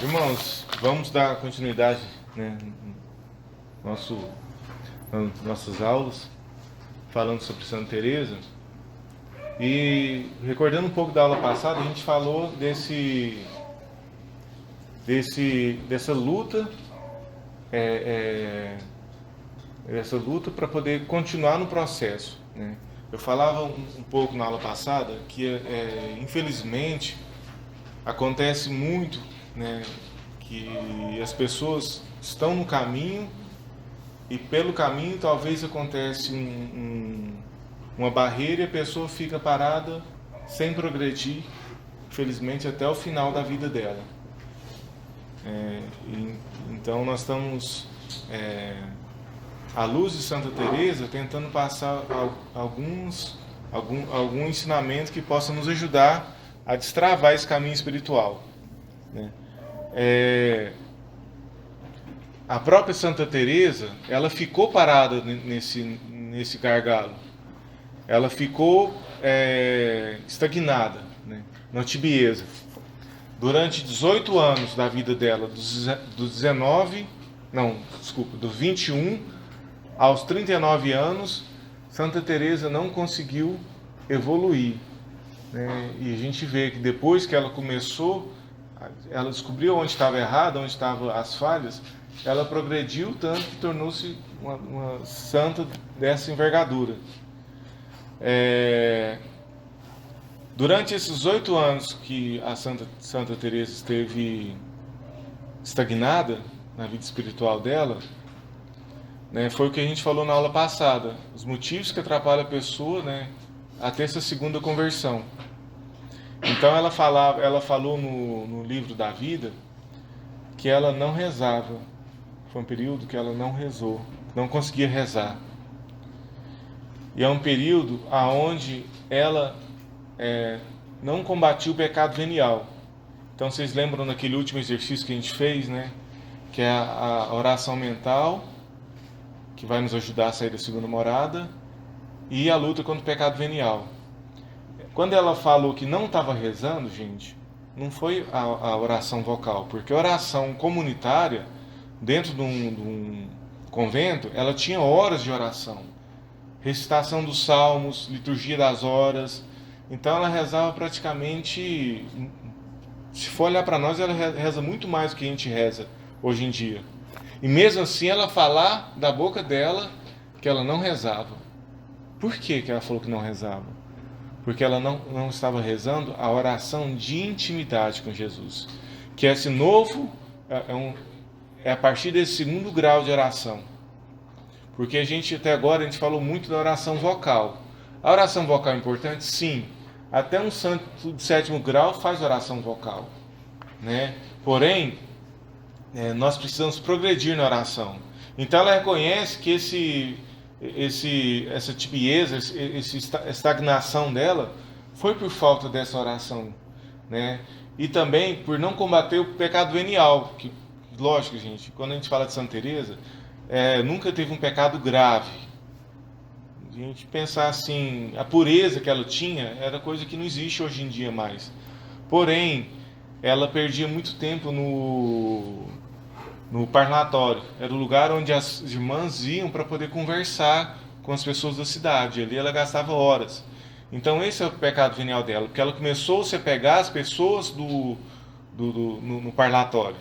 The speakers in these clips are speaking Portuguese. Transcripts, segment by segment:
Irmãos, vamos dar continuidade, né, nossas aulas, falando sobre Santa Teresa. E recordando um pouco da aula passada, a gente falou dessa luta, essa luta para poder continuar no processo, né? Eu falava um pouco na aula passada que, infelizmente, acontece muito, né, que as pessoas estão no caminho e pelo caminho talvez acontece uma barreira e a pessoa fica parada sem progredir, infelizmente, até o final da vida dela. Então nós estamos, à luz de Santa Teresa, tentando passar algum ensinamento que possa nos ajudar a destravar esse caminho espiritual, né? A própria Santa Teresa, ela ficou parada nesse gargalo. Ela ficou estagnada, né, na tibieza. Durante 18 anos da vida dela, dos 21 aos 39 anos, Santa Teresa não conseguiu evoluir, né? E a gente vê que depois que ela começou, ela descobriu onde estava errado, onde estavam as falhas, ela progrediu tanto que tornou-se uma santa dessa envergadura. Durante esses 8 anos que a Santa Teresa esteve estagnada na vida espiritual dela, né, foi o que a gente falou na aula passada, os motivos que atrapalham a pessoa, né, a ter essa segunda conversão. Então ela falou no livro da vida que ela não rezava. Foi um período que ela não rezou, não conseguia rezar. E é um período aonde ela não combatia o pecado venial. Então vocês lembram daquele último exercício que a gente fez, né? Que é a oração mental, que vai nos ajudar a sair da segunda morada, e a luta contra o pecado venial. Quando ela falou que não estava rezando, gente, não foi a oração vocal, porque a oração comunitária, dentro de um convento, ela tinha horas de oração. Recitação dos salmos, liturgia das horas. Então ela rezava praticamente, se for olhar para nós, ela reza muito mais do que a gente reza hoje em dia. E mesmo assim ela falar da boca dela que ela não rezava. Por que ela falou que não rezava? Porque ela não estava rezando a oração de intimidade com Jesus. Que esse novo é a partir desse segundo grau de oração. Porque até agora a gente falou muito da oração vocal. A oração vocal é importante? Sim. Até um santo de 7º grau faz oração vocal, né? Porém, nós precisamos progredir na oração. Então ela reconhece que essa tibieza, essa estagnação dela foi por falta dessa oração, né? E também por não combater o pecado venial, que, lógico, gente, quando a gente fala de Santa Teresa, nunca teve um pecado grave. A gente pensar assim, a pureza que ela tinha era coisa que não existe hoje em dia mais. Porém, ela perdia muito tempo no parlatório. Era o lugar onde as irmãs iam para poder conversar com as pessoas da cidade. Ali ela gastava horas. Então esse é o pecado venial dela, porque ela começou a se apegar às pessoas no parlatório,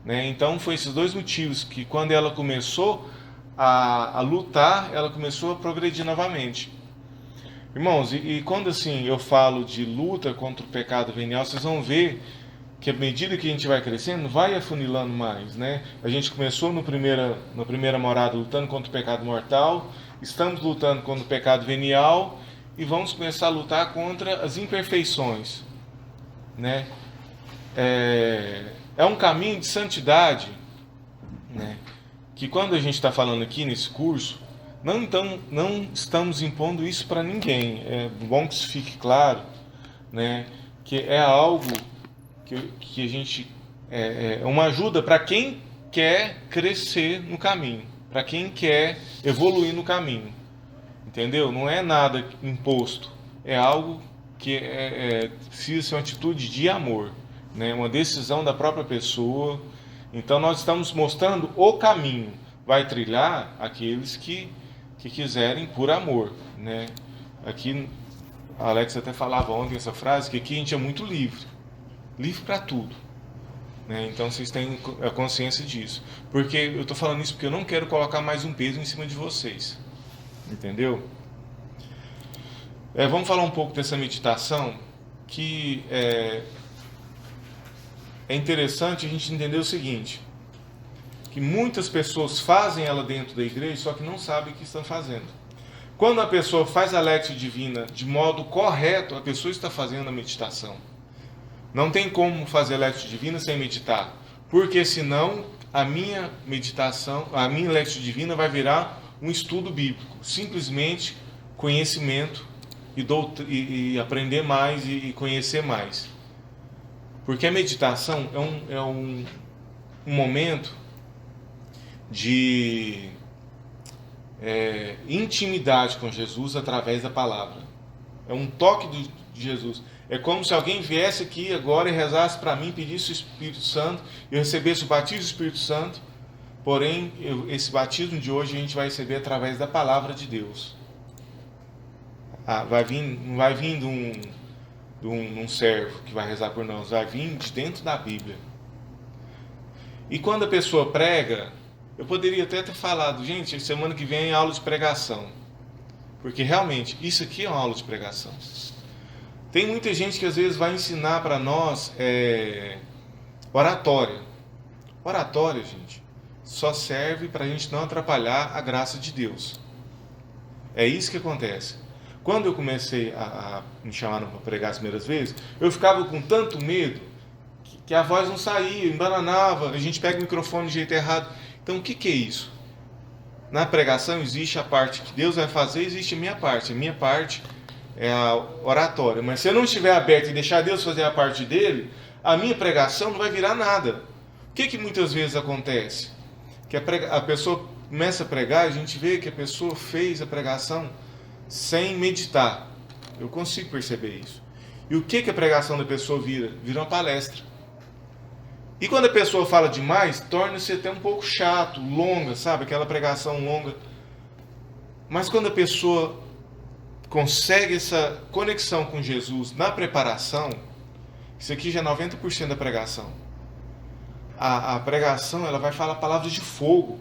né? Então foi esses dois motivos que, quando ela começou a lutar, ela começou a progredir novamente. Irmãos, e quando assim eu falo de luta contra o pecado venial, vocês vão ver que à medida que a gente vai crescendo, vai afunilando mais, né? A gente começou na primeira morada lutando contra o pecado mortal, estamos lutando contra o pecado venial e vamos começar a lutar contra as imperfeições, né? É um caminho de santidade, né? Que quando a gente está falando aqui nesse curso, não estamos impondo isso para ninguém. É bom que isso fique claro, né? Que é algo que a gente é uma ajuda para quem quer crescer no caminho, para quem quer evoluir no caminho, entendeu? Não é nada imposto, é algo que precisa ser uma atitude de amor, né? Uma decisão da própria pessoa. Então nós estamos mostrando o caminho. Vai trilhar aqueles que quiserem por amor, né? Aqui, a Alex até falava ontem essa frase, que aqui a gente é muito livre. Livre para tudo. Né? Então vocês têm a consciência disso. Porque eu estou falando isso porque eu não quero colocar mais um peso em cima de vocês. Entendeu? Vamos falar um pouco dessa meditação, que é interessante a gente entender o seguinte, que muitas pessoas fazem ela dentro da igreja, só que não sabem o que estão fazendo. Quando a pessoa faz a Lectio Divina de modo correto, a pessoa está fazendo a meditação. Não tem como fazer a Lectio Divina sem meditar, porque senão a minha meditação, a minha Lectio Divina vai virar um estudo bíblico, simplesmente conhecimento e aprender mais e conhecer mais. Porque a meditação é um momento de intimidade com Jesus através da palavra. É um toque de Jesus. É como se alguém viesse aqui agora e rezasse para mim, pedisse o Espírito Santo, eu recebesse o batismo do Espírito Santo. Porém, esse batismo de hoje a gente vai receber através da palavra de Deus. Não vai vir de um servo que vai rezar por nós, vai vir de dentro da Bíblia. E quando a pessoa prega, eu poderia até ter falado, gente, semana que vem é aula de pregação. Porque realmente, isso aqui é uma aula de pregação. Tem muita gente que às vezes vai ensinar para nós oratória. Oratória, gente, só serve para a gente não atrapalhar a graça de Deus. É isso que acontece. Quando eu comecei me chamaram para pregar as primeiras vezes, eu ficava com tanto medo que a voz não saía, embananava, a gente pega o microfone de jeito errado. Então o que é isso? Na pregação existe a parte que Deus vai fazer, existe a minha parte. A minha parte é a oratória. Mas se eu não estiver aberto e deixar Deus fazer a parte dele, a minha pregação não vai virar nada. O que muitas vezes acontece? Que a pessoa começa a pregar, a gente vê que a pessoa fez a pregação sem meditar. Eu consigo perceber isso. E o que a pregação da pessoa vira? Vira uma palestra. E quando a pessoa fala demais, torna-se até um pouco chato, longa, sabe? Aquela pregação longa. Mas quando a pessoa consegue essa conexão com Jesus na preparação, isso aqui já é 90% da pregação. A pregação, ela vai falar palavras de fogo.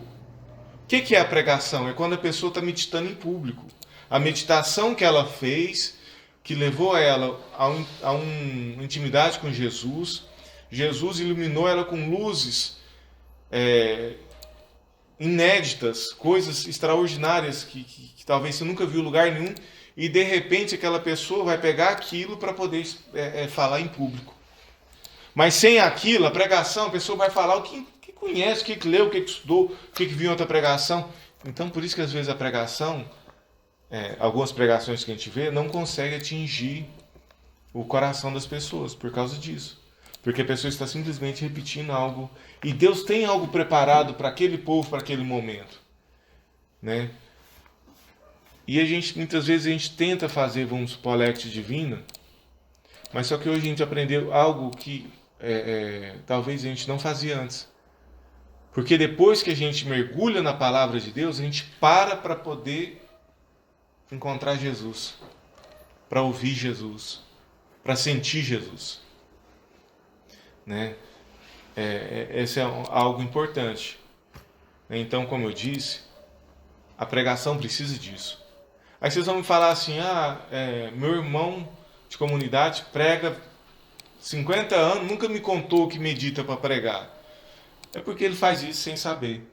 O que é a pregação? É quando a pessoa está meditando em público. A meditação que ela fez, que levou ela a uma intimidade com Jesus. Jesus iluminou ela com luzes inéditas, coisas extraordinárias que talvez você nunca viu em lugar nenhum, e de repente aquela pessoa vai pegar aquilo para poder falar em público. Mas sem aquilo, a pregação, a pessoa vai falar o que conhece, o que leu, o que estudou, o que viu em outra pregação. Então por isso que às vezes a pregação, algumas pregações que a gente vê, não consegue atingir o coração das pessoas por causa disso. Porque a pessoa está simplesmente repetindo algo. E Deus tem algo preparado para aquele povo, para aquele momento. Né? E muitas vezes a gente tenta fazer, vamos supor, a Lectio Divina, mas só que hoje a gente aprendeu algo que talvez a gente não fazia antes. Porque depois que a gente mergulha na palavra de Deus, a gente para poder encontrar Jesus, para ouvir Jesus, para sentir Jesus. Né? Esse é algo importante. Então, como eu disse, a pregação precisa disso. Aí vocês vão me falar assim, meu irmão de comunidade prega 50 anos, nunca me contou que medita para pregar. É porque ele faz isso sem saber.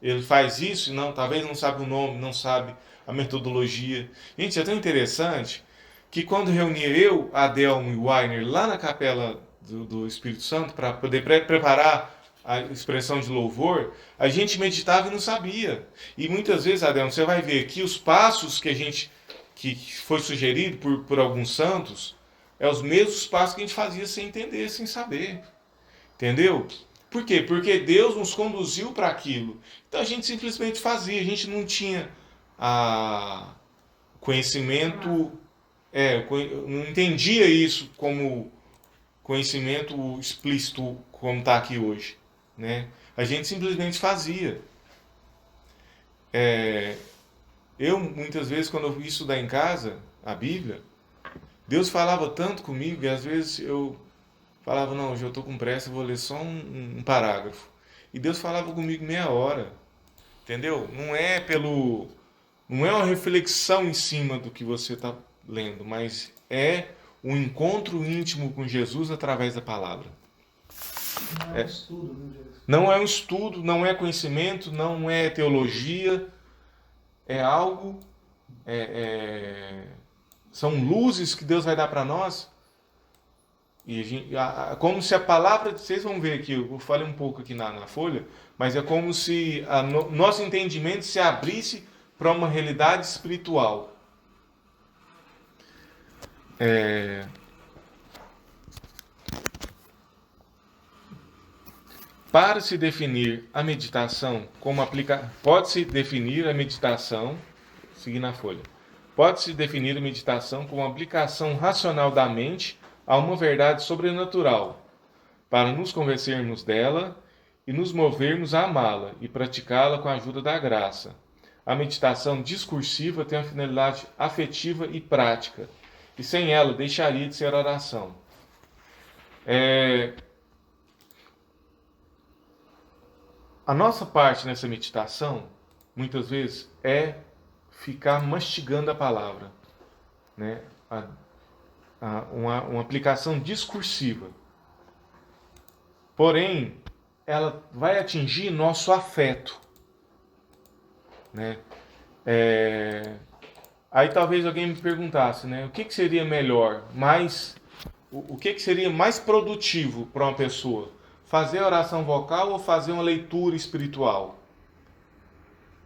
Ele faz isso e talvez não sabe o nome, não sabe a metodologia. Gente, é tão interessante que quando reunia eu, Adelmo e Weiner lá na capela do Espírito Santo para poder preparar a expressão de louvor, a gente meditava e não sabia. E muitas vezes, Adelmo, você vai ver que os passos que foi sugerido por alguns santos os mesmos passos que a gente fazia sem entender, sem saber. Entendeu? Por quê? Porque Deus nos conduziu para aquilo. Então a gente simplesmente fazia, a gente não tinha conhecimento, não entendia isso como conhecimento explícito como está aqui hoje, né? A gente simplesmente fazia. Eu, muitas vezes, quando eu ia estudar em casa, a Bíblia, Deus falava tanto comigo, e às vezes eu falava, não, hoje eu estou com pressa, eu vou ler só um parágrafo. E Deus falava comigo meia hora, entendeu? Não é uma reflexão em cima do que você está lendo, mas é um encontro íntimo com Jesus através da palavra. Não é um estudo, né, Jesus? Não é um estudo, não é conhecimento, não é teologia, é algo, são luzes que Deus vai dar para nós. E como se a palavra, vocês vão ver aqui, eu falei um pouco aqui na folha, mas é como se nosso entendimento se abrisse para uma realidade espiritual. Para se definir a meditação como pode-se definir a meditação, seguir na folha. Pode-se definir a meditação como aplicação racional da mente a uma verdade sobrenatural, para nos convencermos dela e nos movermos a amá-la e praticá-la com a ajuda da graça. A meditação discursiva tem uma finalidade afetiva e prática, e sem ela deixaria de ser oração. A nossa parte nessa meditação, muitas vezes, é ficar mastigando a palavra, né? Uma aplicação discursiva. Porém, ela vai atingir nosso afeto, né? Aí talvez alguém me perguntasse, né? O que seria melhor? O que seria mais produtivo para uma pessoa? Fazer oração vocal ou fazer uma leitura espiritual?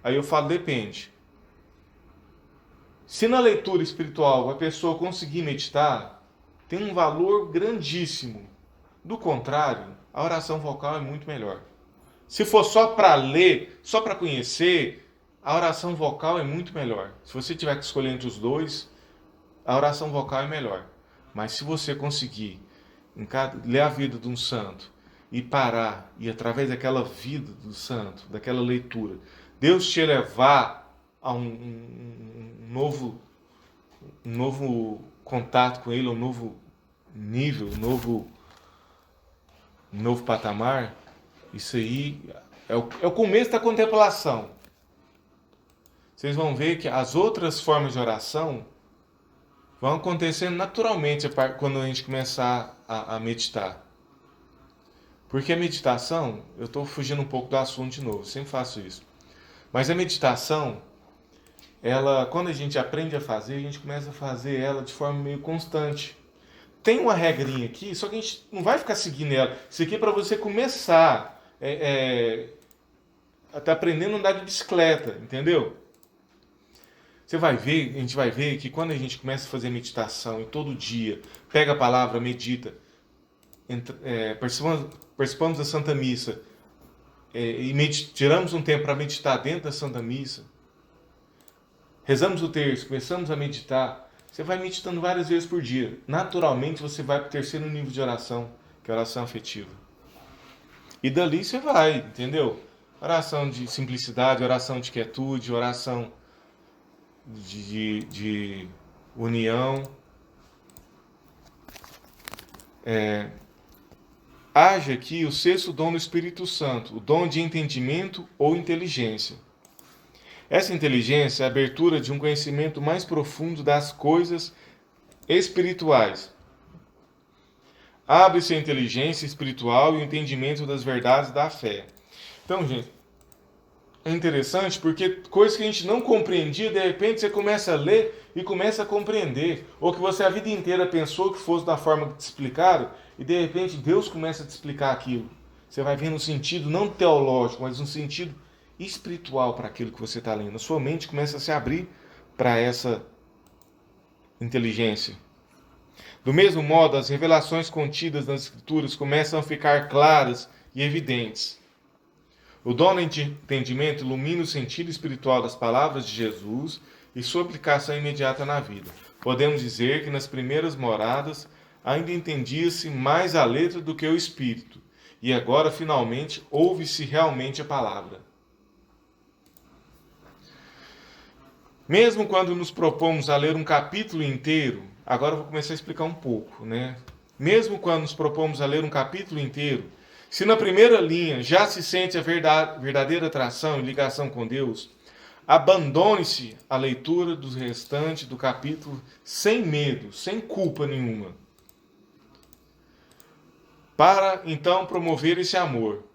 Aí eu falo, depende. Se na leitura espiritual a pessoa conseguir meditar, tem um valor grandíssimo. Do contrário, a oração vocal é muito melhor. Se for só para ler, só para conhecer, a oração vocal é muito melhor. Se você tiver que escolher entre os dois, a oração vocal é melhor. Mas se você conseguir ler a vida de um santo e parar, e através daquela vida do santo, daquela leitura, Deus te levar a um novo contato com Ele, um novo nível, um novo patamar, isso aí é o começo da contemplação. Vocês vão ver que as outras formas de oração vão acontecendo naturalmente quando a gente começar a meditar. Porque a meditação, eu estou fugindo um pouco do assunto de novo, sempre faço isso. Mas a meditação, quando a gente aprende a fazer, a gente começa a fazer ela de forma meio constante. Tem uma regrinha aqui, só que a gente não vai ficar seguindo ela. Isso aqui é para você começar a estar aprendendo a andar de bicicleta, entendeu? A gente vai ver que quando a gente começa a fazer meditação e todo dia pega a palavra, medita, participamos da Santa Missa e tiramos um tempo para meditar dentro da Santa Missa, rezamos o terço, começamos a meditar, você vai meditando várias vezes por dia. Naturalmente você vai para o terceiro nível de oração, que é a oração afetiva. E dali você vai, entendeu? Oração de simplicidade, oração de quietude, oração de união. Haja aqui o sexto dom do Espírito Santo, o dom de entendimento ou inteligência. Essa inteligência é a abertura de um conhecimento mais profundo das coisas espirituais. Abre-se a inteligência espiritual e o entendimento das verdades da fé. Então, gente, é interessante porque coisas que a gente não compreendia, de repente você começa a ler e começa a compreender. Ou que você a vida inteira pensou que fosse da forma que te explicaram e de repente Deus começa a te explicar aquilo. Você vai vendo um sentido não teológico, mas um sentido espiritual para aquilo que você está lendo. A sua mente começa a se abrir para essa inteligência. Do mesmo modo, as revelações contidas nas Escrituras começam a ficar claras e evidentes. O dom do entendimento ilumina o sentido espiritual das palavras de Jesus e sua aplicação imediata na vida. Podemos dizer que nas primeiras moradas, ainda entendia-se mais a letra do que o espírito, e agora finalmente ouve-se realmente a palavra. Mesmo quando nos propomos a ler um capítulo inteiro, agora eu vou começar a explicar um pouco, né? Mesmo quando nos propomos a ler um capítulo inteiro, se na primeira linha já se sente a verdadeira atração e ligação com Deus, abandone-se à leitura do restante do capítulo sem medo, sem culpa nenhuma, para então promover esse amor.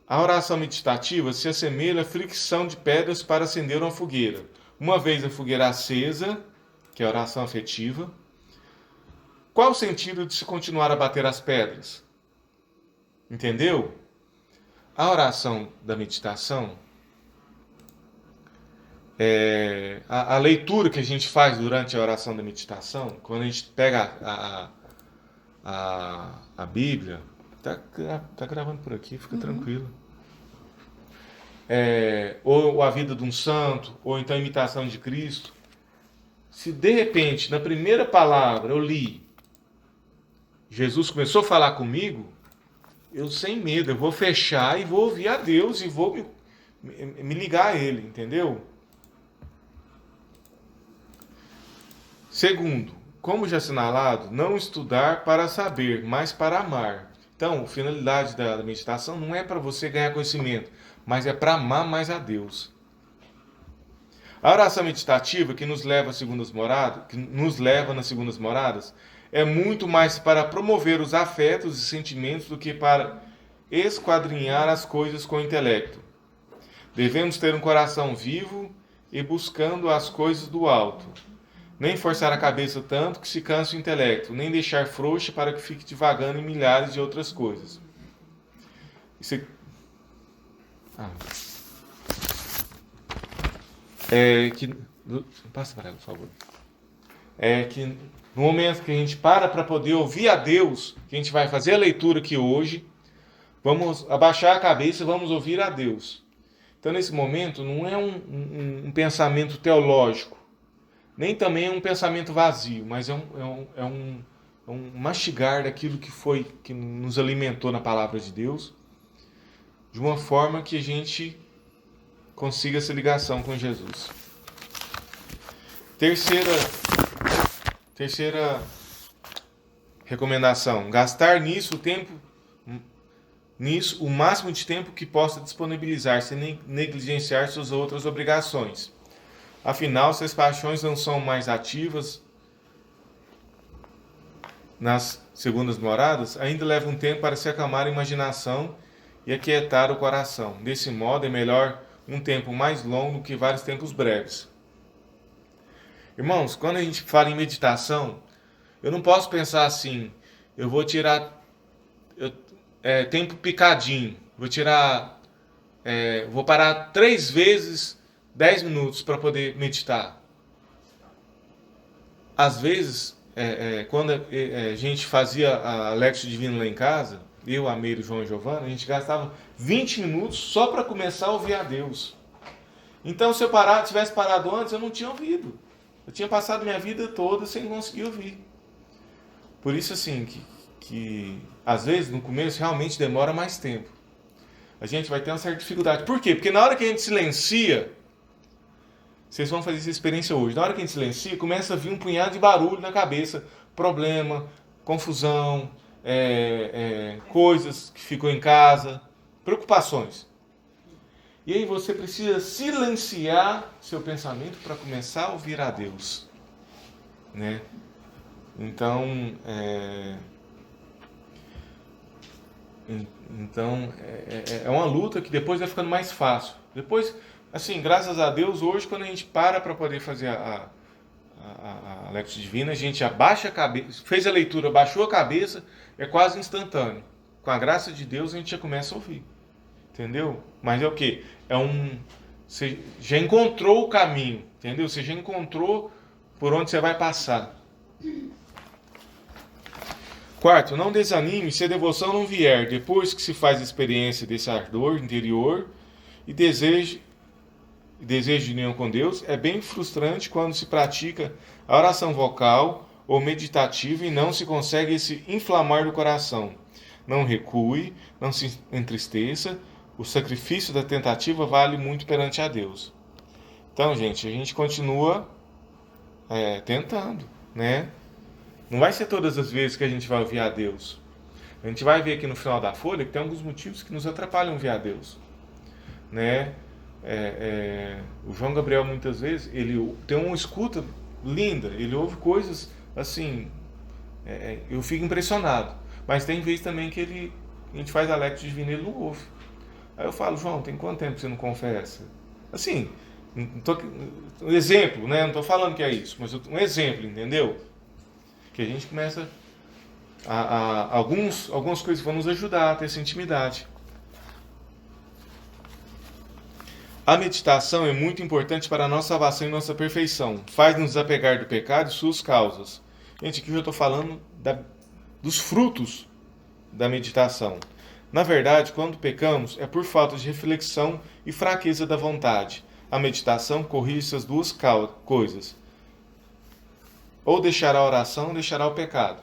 A oração meditativa se assemelha à fricção de pedras para acender uma fogueira. Uma vez a fogueira acesa, que é a oração afetiva, qual o sentido de se continuar a bater as pedras? Entendeu? A oração da meditação, a leitura que a gente faz durante a oração da meditação, quando a gente pega a Bíblia, tá gravando por aqui, fica tranquilo. Ou a vida de um santo, ou então a imitação de Cristo. Se de repente, na primeira palavra eu li, Jesus começou a falar comigo, eu sem medo, eu vou fechar e vou ouvir a Deus e vou me ligar a Ele, entendeu? Segundo, como já assinalado, não estudar para saber, mas para amar. Então, a finalidade da meditação não é para você ganhar conhecimento, mas é para amar mais a Deus. A oração meditativa que nos leva nas segundas moradas, é muito mais para promover os afetos e sentimentos do que para esquadrinhar as coisas com o intelecto. Devemos ter um coração vivo e buscando as coisas do alto. Nem forçar a cabeça tanto que se canse o intelecto, nem deixar frouxa para que fique divagando em milhares de outras coisas. Passa para ela, por favor. Que no momento que a gente para poder ouvir a Deus, que a gente vai fazer a leitura aqui hoje, vamos abaixar a cabeça e vamos ouvir a Deus. Então, nesse momento, não é um pensamento teológico, nem também é um pensamento vazio, mas é um mastigar daquilo que nos alimentou na palavra de Deus, de uma forma que a gente consiga essa ligação com Jesus. Terceira recomendação: gastar nisso o máximo de tempo que possa disponibilizar, sem negligenciar suas outras obrigações. Afinal, se as paixões não são mais ativas nas segundas moradas, ainda leva um tempo para se acalmar a imaginação e aquietar o coração. Desse modo, é melhor um tempo mais longo que vários tempos breves. Irmãos, quando a gente fala em meditação, eu não posso pensar assim, eu vou tirar tempo picadinho, vou parar 3 vezes 10 minutos para poder meditar. Às vezes, quando a gente fazia a Lectio Divina lá em casa, eu, Ameiro, João e Giovana, a gente gastava 20 minutos só para começar a ouvir a Deus. Então, se eu tivesse parado antes, eu não tinha ouvido. Eu tinha passado minha vida toda sem conseguir ouvir. Por isso, assim, que às vezes, no começo, realmente demora mais tempo. A gente vai ter uma certa dificuldade. Por quê? Porque na hora que a gente silencia, vocês vão fazer essa experiência hoje, na hora que a gente silencia, começa a vir um punhado de barulho na cabeça. Problema, confusão, coisas que ficam em casa, preocupações. E aí você precisa silenciar seu pensamento para começar a ouvir a Deus, né? Então, é uma luta que depois vai ficando mais fácil. Depois, assim, graças a Deus, hoje quando a gente para poder fazer a Lectio Divina, a gente abaixa a cabeça, fez a leitura, abaixou a cabeça, é quase instantâneo. Com a graça de Deus a gente já começa a ouvir. Entendeu? Mas é o quê? Você já encontrou o caminho, entendeu? Você já encontrou por onde você vai passar. Quarto, não desanime se a devoção não vier depois que se faz a experiência desse ardor interior e desejo de união com Deus. É bem frustrante quando se pratica a oração vocal ou meditativa e não se consegue se inflamar do coração. Não recue, não se entristeça, o sacrifício da tentativa vale muito perante a Deus. Então, gente, a gente continua tentando, né? Não vai ser todas as vezes que a gente vai ouvir a Deus. A gente vai ver aqui no final da folha que tem alguns motivos que nos atrapalham ouvir a Deus, né? O João Gabriel muitas vezes ele tem uma escuta linda, ele ouve coisas assim, eu fico impressionado. Mas tem vezes também que a gente faz a lectio divina e ele não ouve. Aí eu falo, João, tem quanto tempo que você não confessa? Assim, um exemplo, né? Não estou falando que é isso, mas um exemplo, entendeu? Que a gente começa algumas coisas vão nos ajudar a ter essa intimidade. A meditação é muito importante para a nossa salvação e nossa perfeição. Faz-nos desapegar do pecado e suas causas. Gente, aqui eu estou falando dos frutos da meditação. Na verdade, quando pecamos, é por falta de reflexão e fraqueza da vontade. A meditação corrige essas duas coisas. Ou deixará a oração, ou deixará o pecado.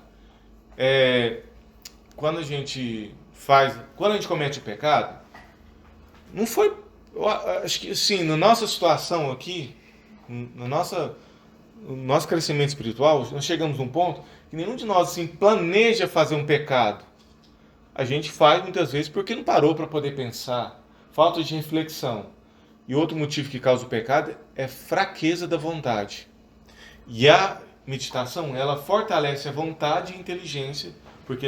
Quando a gente comete o pecado, não foi... Eu acho que, sim, na nossa situação aqui, no nosso crescimento espiritual, nós chegamos num ponto que nenhum de nós assim, planeja fazer um pecado. A gente faz muitas vezes porque não parou para poder pensar, falta de reflexão. E outro motivo que causa o pecado é fraqueza da vontade. E a meditação, ela fortalece a vontade e a inteligência, porque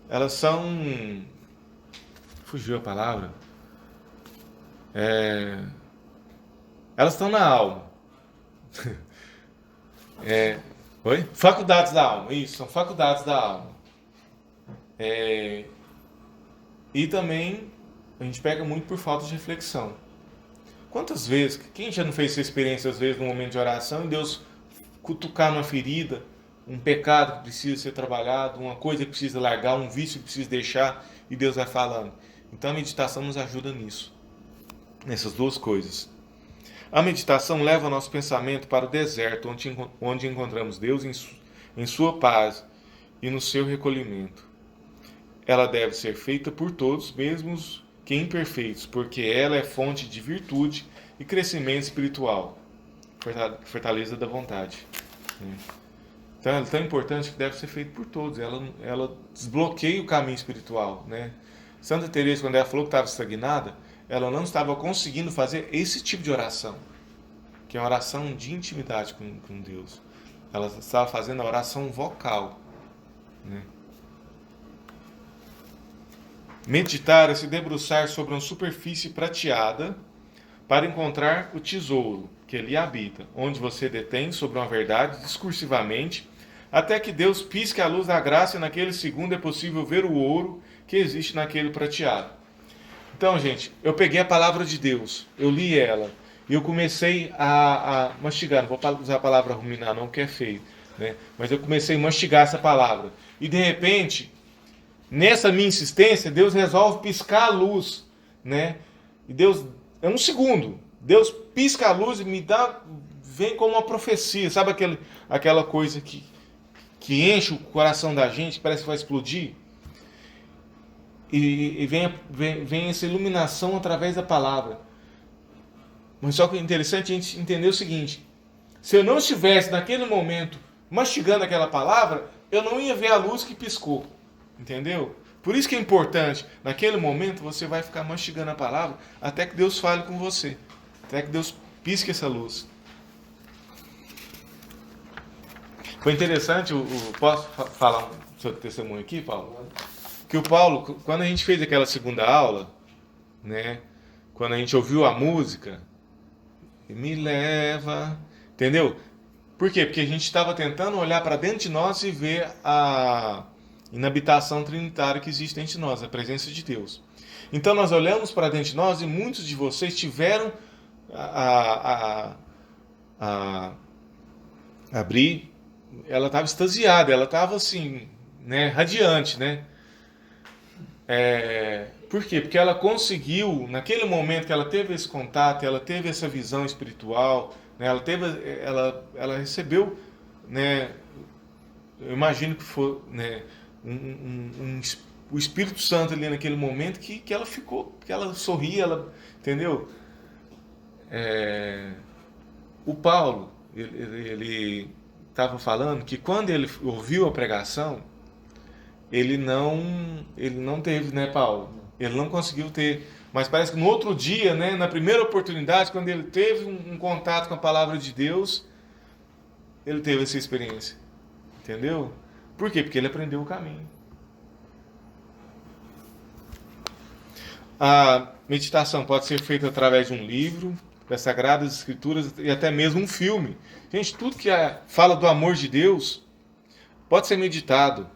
elas são... Fugiu a palavra. Elas estão na alma. Oi? Faculdades da alma. Isso, são faculdades da alma. E também a gente pega muito por falta de reflexão. Quantas vezes, quem já não fez essa experiência às vezes no momento de oração e Deus cutucar numa ferida, um pecado que precisa ser trabalhado, uma coisa que precisa largar, um vício que precisa deixar, e Deus vai falando. Então a meditação nos ajuda nisso, nessas duas coisas. A meditação leva o nosso pensamento para o deserto, onde encontramos Deus em sua paz e no seu recolhimento. Ela deve ser feita por todos, mesmo que imperfeitos, porque ela é fonte de virtude e crescimento espiritual, fortaleza da vontade. Então ela é tão importante que deve ser feita por todos. Ela desbloqueia o caminho espiritual, né? Santa Teresa, quando ela falou que estava estagnada, ela não estava conseguindo fazer esse tipo de oração, que é uma oração de intimidade com Deus. Ela estava fazendo a oração vocal, né? Meditar é se debruçar sobre uma superfície prateada para encontrar o tesouro que ali habita, onde você detém sobre uma verdade discursivamente, até que Deus pisque a luz da graça e naquele segundo é possível ver o ouro que existe naquele prateado. Então, gente, eu peguei a palavra de Deus, eu li ela, e eu comecei a mastigar, não vou usar a palavra ruminar não, que é feio, né? Mas eu comecei a mastigar essa palavra, e de repente, nessa minha insistência, Deus resolve piscar a luz, né? E Deus, é um segundo, Deus pisca a luz e vem como uma profecia, sabe aquela coisa que enche o coração da gente, parece que vai explodir? E vem essa iluminação através da palavra. Mas só que é interessante a gente entender o seguinte: se eu não estivesse naquele momento mastigando aquela palavra, eu não ia ver a luz que piscou. Entendeu? Por isso que é importante, naquele momento você vai ficar mastigando a palavra até que Deus fale com você, até que Deus pisque essa luz. Foi interessante, posso falar um seu testemunho aqui, Paulo? Que o Paulo, quando a gente fez aquela segunda aula, né, quando a gente ouviu a música, me leva, entendeu? Por quê? Porque a gente estava tentando olhar para dentro de nós e ver a inabitação trinitária que existe dentro de nós, a presença de Deus. Então nós olhamos para dentro de nós e muitos de vocês tiveram a abrir, ela estava extasiada, ela estava assim, né, radiante, né? Por quê? Porque ela conseguiu, naquele momento que ela teve esse contato, ela teve essa visão espiritual, né, ela recebeu, né, eu imagino que foi, né, o Espírito Santo ali naquele momento que ela ficou, que ela sorria, ela, entendeu? O Paulo, ele estava falando que quando ele ouviu a pregação, ele não teve, né, Paulo? Ele não conseguiu ter. Mas parece que no outro dia, né, na primeira oportunidade, quando ele teve um contato com a palavra de Deus, ele teve essa experiência. Entendeu? Por quê? Porque ele aprendeu o caminho. A meditação pode ser feita através de um livro, das Sagradas Escrituras e até mesmo um filme. Gente, tudo que fala do amor de Deus pode ser meditado.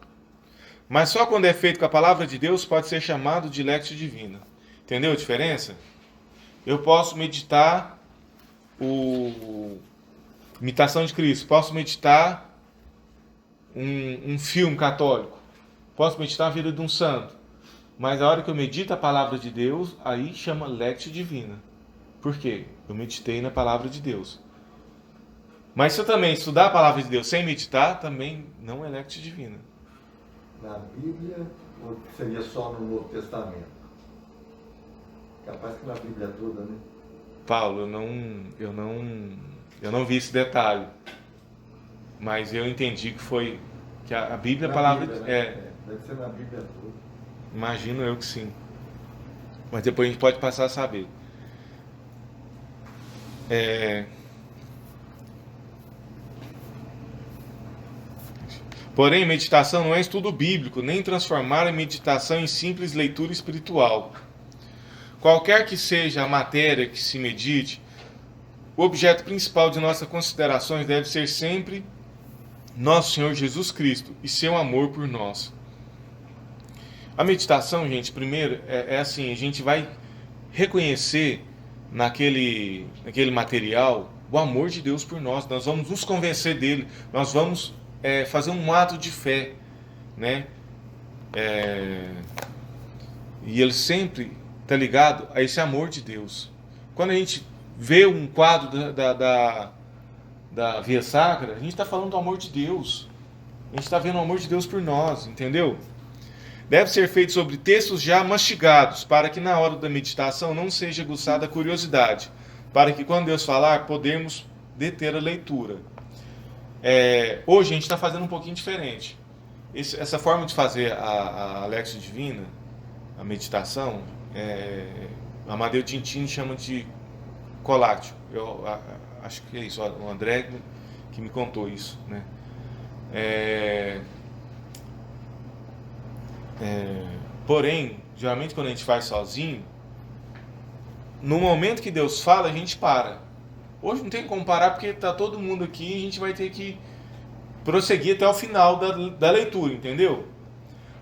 Mas só quando é feito com a palavra de Deus pode ser chamado de lectio divina. Entendeu a diferença? Eu posso meditar Imitação de Cristo. Posso meditar um filme católico. Posso meditar a vida de um santo. Mas a hora que eu medito a palavra de Deus, aí chama lectio divina. Por quê? Eu meditei na palavra de Deus. Mas se eu também estudar a palavra de Deus sem meditar, também não é lectio divina. Na Bíblia, ou seria só no Novo Testamento? Capaz que na Bíblia toda, né? Paulo, eu não vi esse detalhe. Mas eu entendi que a Bíblia é a palavra Bíblia, né? Deve ser na Bíblia toda. Imagino eu que sim. Mas depois a gente pode passar a saber. Porém, meditação não é estudo bíblico, nem transformar a meditação em simples leitura espiritual. Qualquer que seja a matéria que se medite, o objeto principal de nossas considerações deve ser sempre nosso Senhor Jesus Cristo e seu amor por nós. A meditação, gente, primeiro, é assim, a gente vai reconhecer naquele material o amor de Deus por nós. Nós vamos nos convencer dele, nós vamos fazer um ato de fé, né? E ele sempre está ligado a esse amor de Deus. Quando a gente vê um quadro da Via Sacra, a gente está falando do amor de Deus. A gente está vendo o amor de Deus por nós, entendeu? Deve ser feito sobre textos já mastigados, para que na hora da meditação não seja aguçada a curiosidade, para que quando Deus falar, podemos deter a leitura. Hoje a gente está fazendo um pouquinho diferente. Essa forma de fazer a Lectio Divina, a meditação, Amadeu Tintini chama de coláctio. Eu acho que é isso, o André que me contou isso, né? Porém, geralmente quando a gente faz sozinho, no momento que Deus fala, a gente para. Hoje não tem como parar porque está todo mundo aqui e a gente vai ter que prosseguir até o final da leitura, entendeu?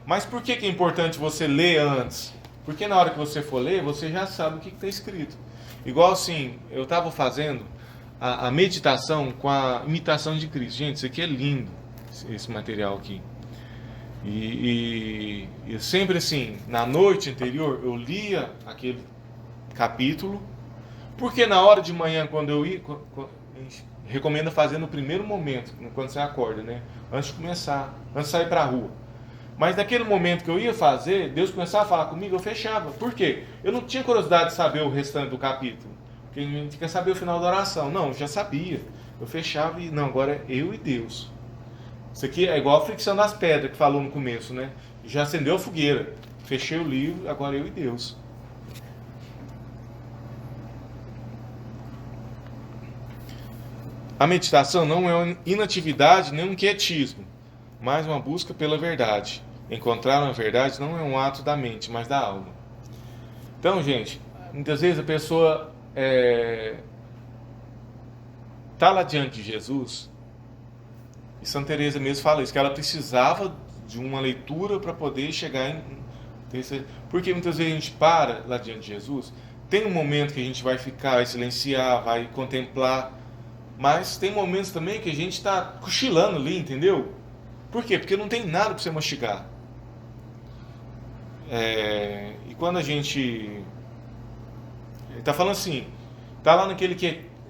Mas por que é importante você ler antes? Porque na hora que você for ler, você já sabe o que está escrito. Igual assim, eu estava fazendo a meditação com a imitação de Cristo. Gente, isso aqui é lindo, esse material aqui. E sempre assim, na noite anterior, eu lia aquele capítulo, porque na hora de manhã, quando eu ia, a gente recomenda fazer no primeiro momento, quando você acorda, né? Antes de começar, antes de sair para a rua. Mas naquele momento que eu ia fazer, Deus começava a falar comigo, eu fechava. Por quê? Eu não tinha curiosidade de saber o restante do capítulo. Porque a gente quer saber o final da oração. Não, eu já sabia. Eu fechava e, não, agora é eu e Deus. Isso aqui é igual a fricção das pedras que falou no começo, né? Já acendeu a fogueira. Fechei o livro, agora eu e Deus. A meditação não é uma inatividade nem um quietismo, mas uma busca pela verdade. Encontrar uma verdade não é um ato da mente, mas da alma. Então, gente, muitas vezes a pessoa está lá diante de Jesus, e Santa Teresa mesmo fala isso, que ela precisava de uma leitura para poder chegar em... Porque muitas vezes a gente para lá diante de Jesus, tem um momento que a gente vai ficar, vai silenciar, vai contemplar, mas tem momentos também que a gente está cochilando ali, entendeu? Por quê? Porque não tem nada para você mastigar. E quando a gente... Ele está falando assim, está lá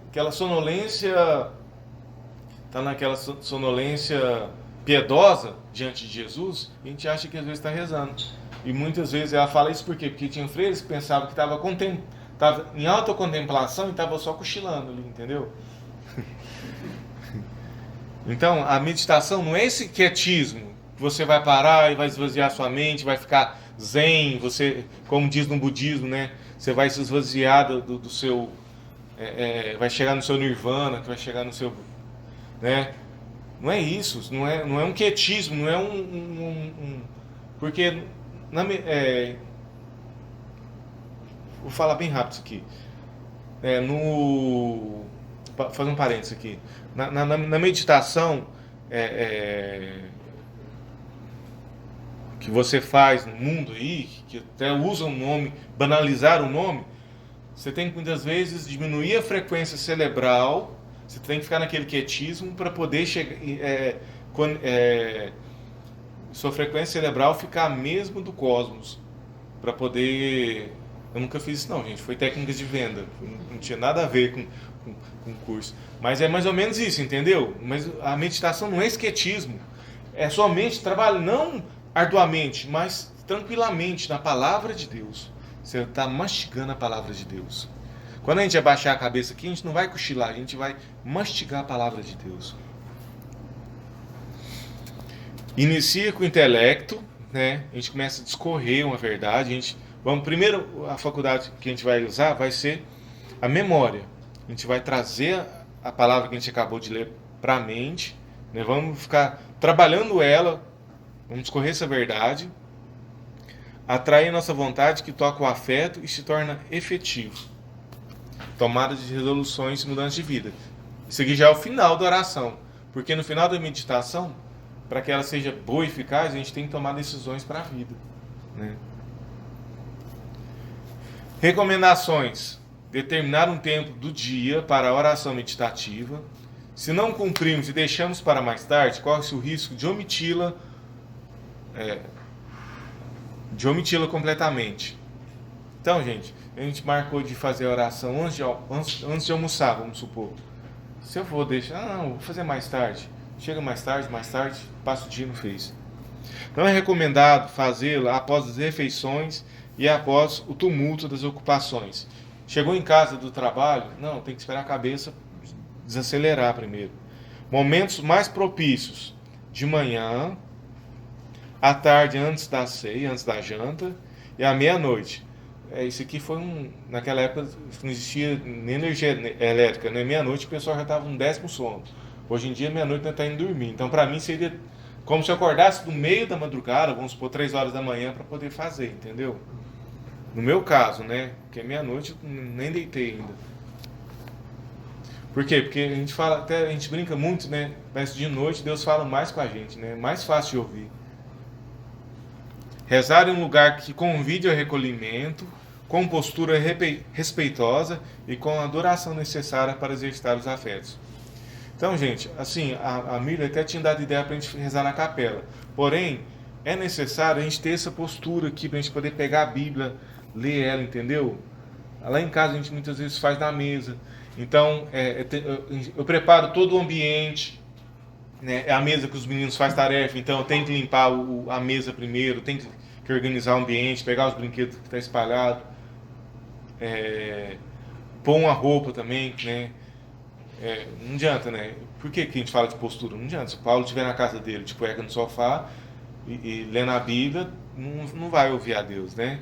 aquela sonolência, está naquela sonolência piedosa diante de Jesus, e a gente acha que às vezes está rezando. E muitas vezes ela fala isso por quê? Porque tinha freires que pensavam que estava em alta contemplação e estava só cochilando ali, entendeu? Então, a meditação não é esse quietismo, que você vai parar e vai esvaziar sua mente, vai ficar zen, você, como diz no budismo, né? Você vai se esvaziar do seu... vai chegar no seu nirvana, que vai chegar no seu... Né? Não é isso, não é um quietismo, não é porque... vou falar bem rápido isso aqui. Vou fazer um parênteses aqui. Na meditação que você faz no mundo aí, que até usa um nome, banalizar o nome, você tem que muitas vezes diminuir a frequência cerebral, você tem que ficar naquele quietismo para poder chegar, sua frequência cerebral ficar mesmo do cosmos, para poder... Eu nunca fiz isso não, gente, foi técnicas de venda, não tinha nada a ver com curso, mas é mais ou menos isso, entendeu? Mas a meditação não é esquetismo, é somente trabalho, não arduamente, mas tranquilamente na palavra de Deus. Você está mastigando a palavra de Deus. Quando a gente abaixar a cabeça aqui, a gente não vai cochilar, a gente vai mastigar a palavra de Deus. Inicia com o intelecto, né? A gente começa a discorrer uma verdade. Primeiro, a faculdade que a gente vai usar vai ser a memória. A gente vai trazer a palavra que a gente acabou de ler para a mente, né? Vamos ficar trabalhando ela, vamos discorrer essa verdade, atrair nossa vontade que toca o afeto e se torna efetivo. Tomada de resoluções e mudança de vida. Isso aqui já é o final da oração, porque no final da meditação, para que ela seja boa e eficaz, a gente tem que tomar decisões para a vida, né? Recomendações: determinar um tempo do dia para a oração meditativa. Se não cumprirmos e deixamos para mais tarde, corre-se o risco de omiti-la completamente. Então, gente, a gente marcou de fazer a oração antes de almoçar, vamos supor. Se eu vou deixar, vou fazer mais tarde. Chega mais tarde, passa o dia e não fez. Não é recomendado fazê-la após as refeições e após o tumulto das ocupações. Chegou em casa do trabalho? Não, tem que esperar a cabeça desacelerar primeiro. Momentos mais propícios: de manhã, à tarde antes da ceia, antes da janta, e à meia-noite. Isso aqui foi naquela época não existia nem energia elétrica, né? Meia-noite o pessoal já estava no 10º sono. Hoje em dia, meia-noite não está indo dormir. Então, para mim, seria como se eu acordasse no meio da madrugada, vamos supor, 3 horas da manhã, para poder fazer, entendeu? No meu caso, né? Porque meia-noite eu nem deitei ainda. Por quê? Porque a gente fala, até a gente brinca muito, né? Mas de noite Deus fala mais com a gente, né? Mais fácil de ouvir. Rezar em um lugar que convide ao recolhimento, com postura respeitosa e com a adoração necessária para exercitar os afetos. Então, gente, assim, a Miriam até tinha dado ideia para a gente rezar na capela. Porém, é necessário a gente ter essa postura aqui para a gente poder pegar a Bíblia, ler ela, entendeu? Lá em casa a gente muitas vezes faz na mesa. Então, eu preparo todo o ambiente, né? É a mesa que os meninos fazem tarefa, então eu tenho que limpar a mesa primeiro, tenho que organizar o ambiente, pegar os brinquedos que estão espalhados, pôr uma roupa também, né? Não adianta, né? Por que a gente fala de postura? Não adianta. Se o Paulo estiver na casa dele, de cueca no sofá e lendo a Bíblia, não vai ouvir a Deus, né?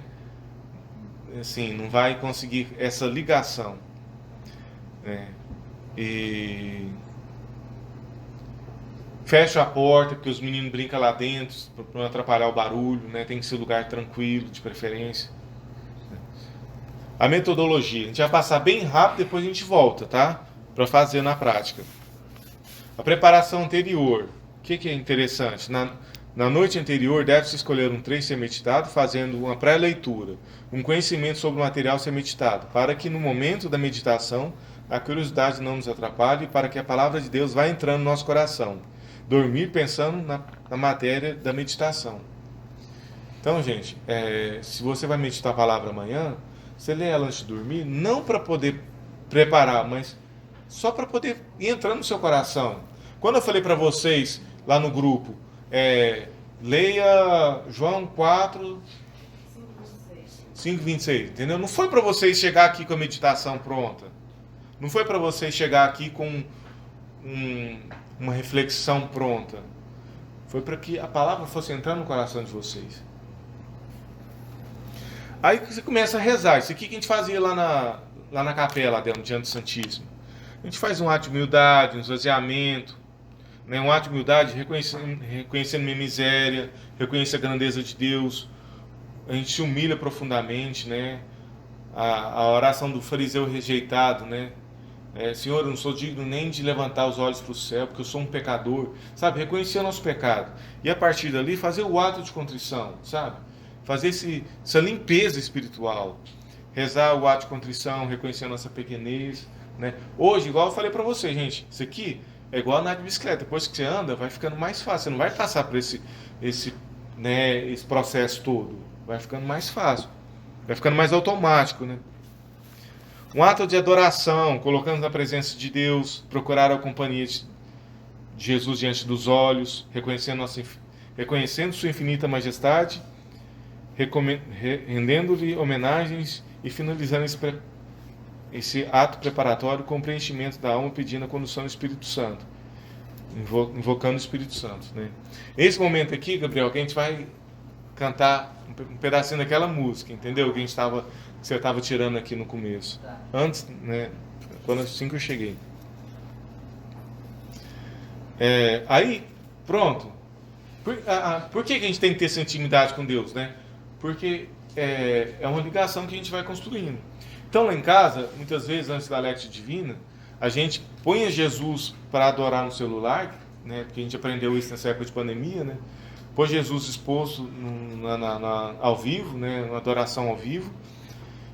Assim, não vai conseguir essa ligação, né? E fecha a porta, porque os meninos brincam lá dentro, para não atrapalhar o barulho, né? Tem que ser um lugar tranquilo, de preferência. A metodologia, a gente vai passar bem rápido, depois a gente volta, tá? Para fazer na prática. A preparação anterior. O que é interessante? Na noite anterior, deve-se escolher um trecho ser meditado, fazendo uma pré-leitura, um conhecimento sobre o material ser meditado, para que no momento da meditação a curiosidade não nos atrapalhe e para que a palavra de Deus vá entrando no nosso coração. Dormir pensando na matéria da meditação. Então, gente, se você vai meditar a palavra amanhã, você lê ela antes de dormir, não para poder preparar, mas só para poder ir entrando no seu coração. Quando eu falei para vocês lá no grupo, leia João 4, 5:26, entendeu? Não foi para vocês chegar aqui com a meditação pronta. Não foi para vocês chegar aqui com uma reflexão pronta. Foi para que a palavra fosse entrando no coração de vocês. Aí você começa a rezar. Isso aqui que a gente fazia lá na capela, diante do Santíssimo. A gente faz um ato de humildade, um esvaziamento, né? Um ato de humildade reconhecendo minha miséria, reconhecer a grandeza de Deus. A gente se humilha profundamente, né? A oração do fariseu rejeitado, né? Senhor, eu não sou digno nem de levantar os olhos para o céu, porque eu sou um pecador, sabe? Reconhecer o nosso pecado. E a partir dali, fazer o ato de contrição, sabe? Fazer essa limpeza espiritual. Rezar o ato de contrição, reconhecer a nossa pequenez, né? Hoje, igual eu falei para você, gente, isso aqui é igual andar de bicicleta. Depois que você anda, vai ficando mais fácil. Você não vai passar por esse processo todo. Vai ficando mais fácil. Vai ficando mais automático, né? Um ato de adoração, colocando na presença de Deus, procurar a companhia de Jesus diante dos olhos, reconhecendo sua infinita majestade, rendendo-lhe homenagens e finalizando esse ato preparatório com o preenchimento da alma, pedindo a condução do Espírito Santo, invocando o Espírito Santo, né? Esse momento aqui, Gabriel, que a gente vai cantar um pedacinho daquela música, entendeu? Que você estava tirando aqui no começo. Antes, né? Assim que eu cheguei. Aí, pronto. Por que a gente tem que ter essa intimidade com Deus, né? Porque é uma ligação que a gente vai construindo. Então, lá em casa, muitas vezes, antes da Lectio Divina, a gente põe Jesus para adorar no celular, né? Porque a gente aprendeu isso nessa época de pandemia, né? Pôs Jesus exposto ao vivo, né? Uma adoração ao vivo.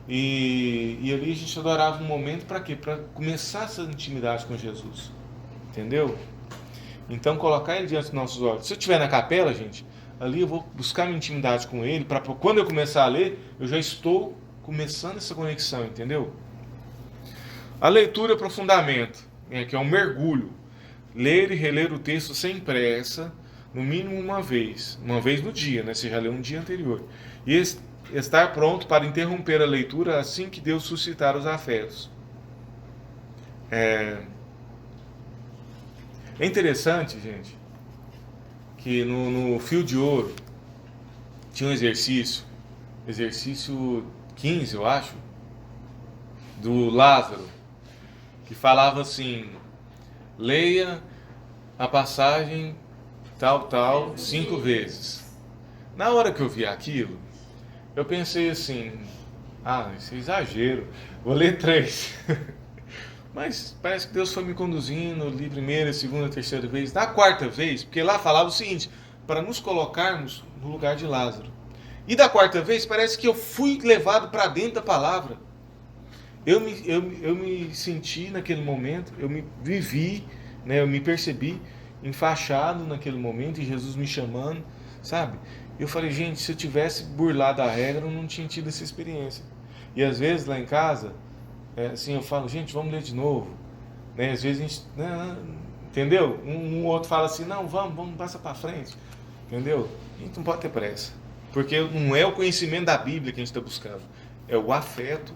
E ali a gente adorava um momento para quê? Para começar essa intimidade com Jesus. Entendeu? Então, colocar ele diante dos nossos olhos. Se eu estiver na capela, gente, ali eu vou buscar minha intimidade com ele, para quando eu começar a ler, eu já estou começando essa conexão, entendeu? A leitura e aprofundamento, que é um mergulho. Ler e reler o texto sem pressa, no mínimo uma vez no dia, né? Você já leu um dia anterior. E estar pronto para interromper a leitura assim que Deus suscitar os afetos. É interessante, gente, que no Fio de Ouro tinha um exercício 15, eu acho, do Lázaro, que falava assim: leia a passagem tal 5 vezes. Na hora que eu vi aquilo, eu pensei assim: isso é exagero, vou ler 3. Mas parece que Deus foi me conduzindo, li primeira, segunda, terceira vez. Na quarta vez, porque lá falava o seguinte: para nos colocarmos no lugar de Lázaro. E da quarta vez, parece que eu fui levado para dentro da palavra. Eu me senti naquele momento, eu me vivi, né, eu me percebi enfaixado naquele momento, e Jesus me chamando, sabe? Eu falei: gente, se eu tivesse burlado a regra, eu não tinha tido essa experiência. E às vezes lá em casa, assim, eu falo: gente, vamos ler de novo, né? Às vezes a gente, entendeu? Um outro fala assim: não, vamos passar para frente, entendeu? A gente não pode ter pressa, porque não é o conhecimento da Bíblia que a gente está buscando, é o afeto,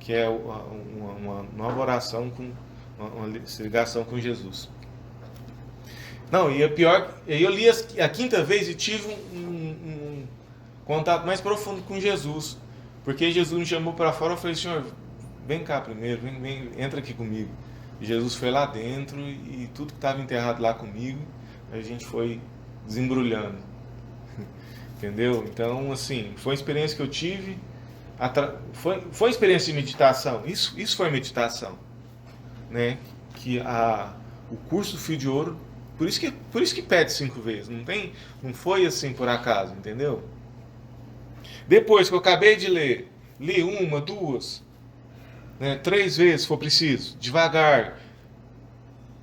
que é uma nova oração, com uma ligação com Jesus. Não, e é pior, eu li a quinta vez e tive um contato mais profundo com Jesus, porque Jesus me chamou para fora. Eu falei: Senhor, vem cá primeiro, vem, entra aqui comigo. E Jesus foi lá dentro, e tudo que estava enterrado lá comigo, a gente foi desembrulhando. Entendeu? Então, assim, foi uma experiência que eu tive, foi uma experiência de meditação. Isso foi meditação, né? Que o curso Fio de Ouro, por isso que pede 5 vezes, não foi assim por acaso, entendeu? Depois que eu acabei de ler, li 1, 2, né, 3 vezes, se for preciso, devagar,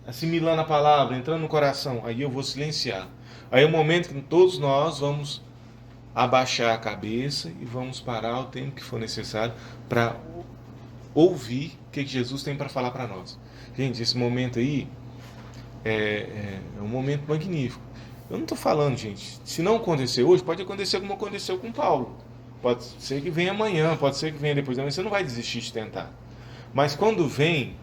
assimilando a palavra, entrando no coração, aí eu vou silenciar. Aí é o momento que todos nós vamos abaixar a cabeça e vamos parar o tempo que for necessário para ouvir o que Jesus tem para falar para nós. Gente, esse momento aí é um momento magnífico. Eu não estou falando, gente, se não acontecer hoje, pode acontecer como aconteceu com Paulo. Pode ser que venha amanhã, pode ser que venha depois de amanhã, você não vai desistir de tentar. Mas quando vem,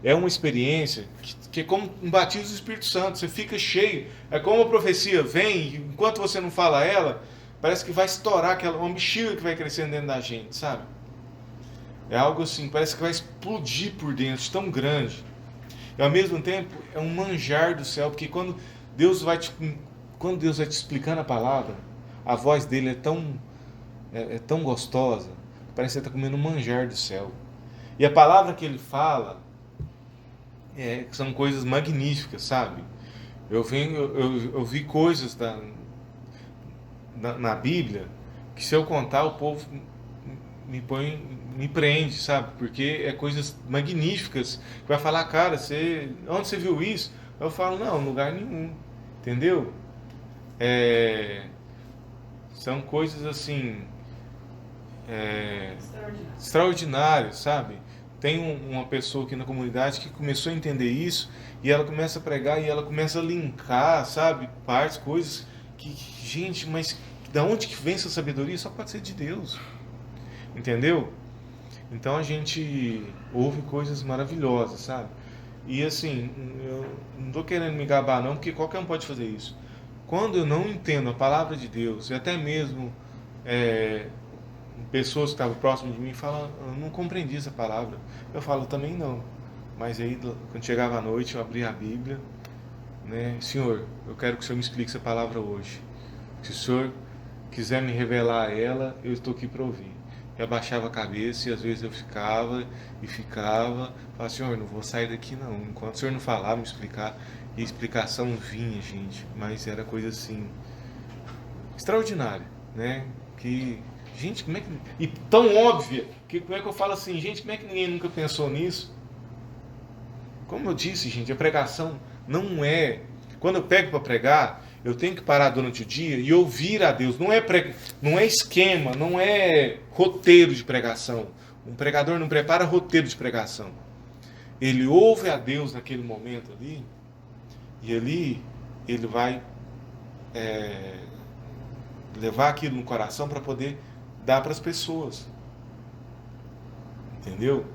é uma experiência que é como um batismo do Espírito Santo, você fica cheio, é como a profecia vem, e enquanto você não fala ela, parece que vai estourar uma bexiga que vai crescendo dentro da gente, sabe? É algo assim, parece que vai explodir por dentro, de tão grande. E ao mesmo tempo, é um manjar do céu, porque quando Deus vai te explicando a palavra, a voz dele é tão gostosa, parece que você está comendo um manjar do céu. E a palavra que ele fala são coisas magníficas, sabe? Eu vi coisas na Bíblia que, se eu contar, o povo me prende, sabe? Porque é coisas magníficas. Vai falar, cara, onde você viu isso? Eu falo, não, em lugar nenhum. Entendeu? São coisas assim extraordinárias, sabe? Tem uma pessoa aqui na comunidade que começou a entender isso e ela começa a pregar e ela começa a linkar, sabe? Partes, coisas que, gente, mas da onde que vem essa sabedoria? Só pode ser de Deus. Entendeu? Então a gente ouve coisas maravilhosas, sabe? E assim, eu não estou querendo me gabar não, porque qualquer um pode fazer isso. Quando eu não entendo a palavra de Deus, e até mesmo pessoas que estavam próximas de mim falam, eu não compreendi essa palavra. Eu falo, também não. Mas aí, quando chegava à noite, eu abria a Bíblia, né? Senhor, eu quero que o Senhor me explique essa palavra hoje. Se o Senhor quiser me revelar ela, eu estou aqui para ouvir. Eu abaixava a cabeça e às vezes eu ficava, falava, Senhor, não vou sair daqui não, enquanto o Senhor não falar, me explicar. E a explicação vinha, gente, mas era coisa assim, extraordinária, né? Que, gente, como é que... E tão óbvia, que como é que eu falo assim, gente, como é que ninguém nunca pensou nisso? Como eu disse, gente, a pregação não é... Quando eu pego para pregar, eu tenho que parar durante o dia e ouvir a Deus. Não é esquema, não é roteiro de pregação. Um pregador não prepara roteiro de pregação. Ele ouve a Deus naquele momento ali, e ali ele vai levar aquilo no coração para poder dar para as pessoas. Entendeu?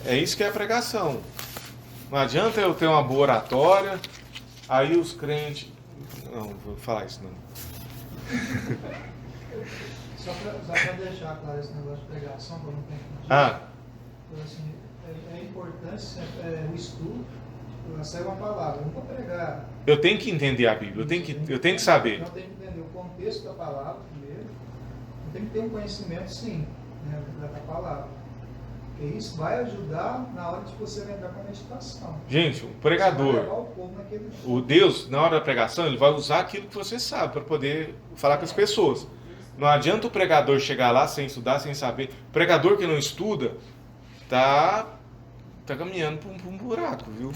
É isso que é a pregação. Não adianta eu ter uma boa oratória, aí os crentes... Não vou falar isso não. Só para deixar claro esse negócio de pregação, para não confundir. Assim, é importante o estudo, lançar uma palavra. Eu não vou pregar. Eu tenho que entender a Bíblia, eu tenho que saber. Eu tenho que entender o contexto da palavra primeiro. Eu tenho que ter um conhecimento, sim, né, da palavra. Porque isso vai ajudar na hora de você lembrar com a meditação. Gente, o pregador, o Deus, na hora da pregação, ele vai usar aquilo que você sabe para poder falar com as pessoas. Não adianta o pregador chegar lá sem estudar, sem saber. O pregador que não estuda tá caminhando para um buraco, viu?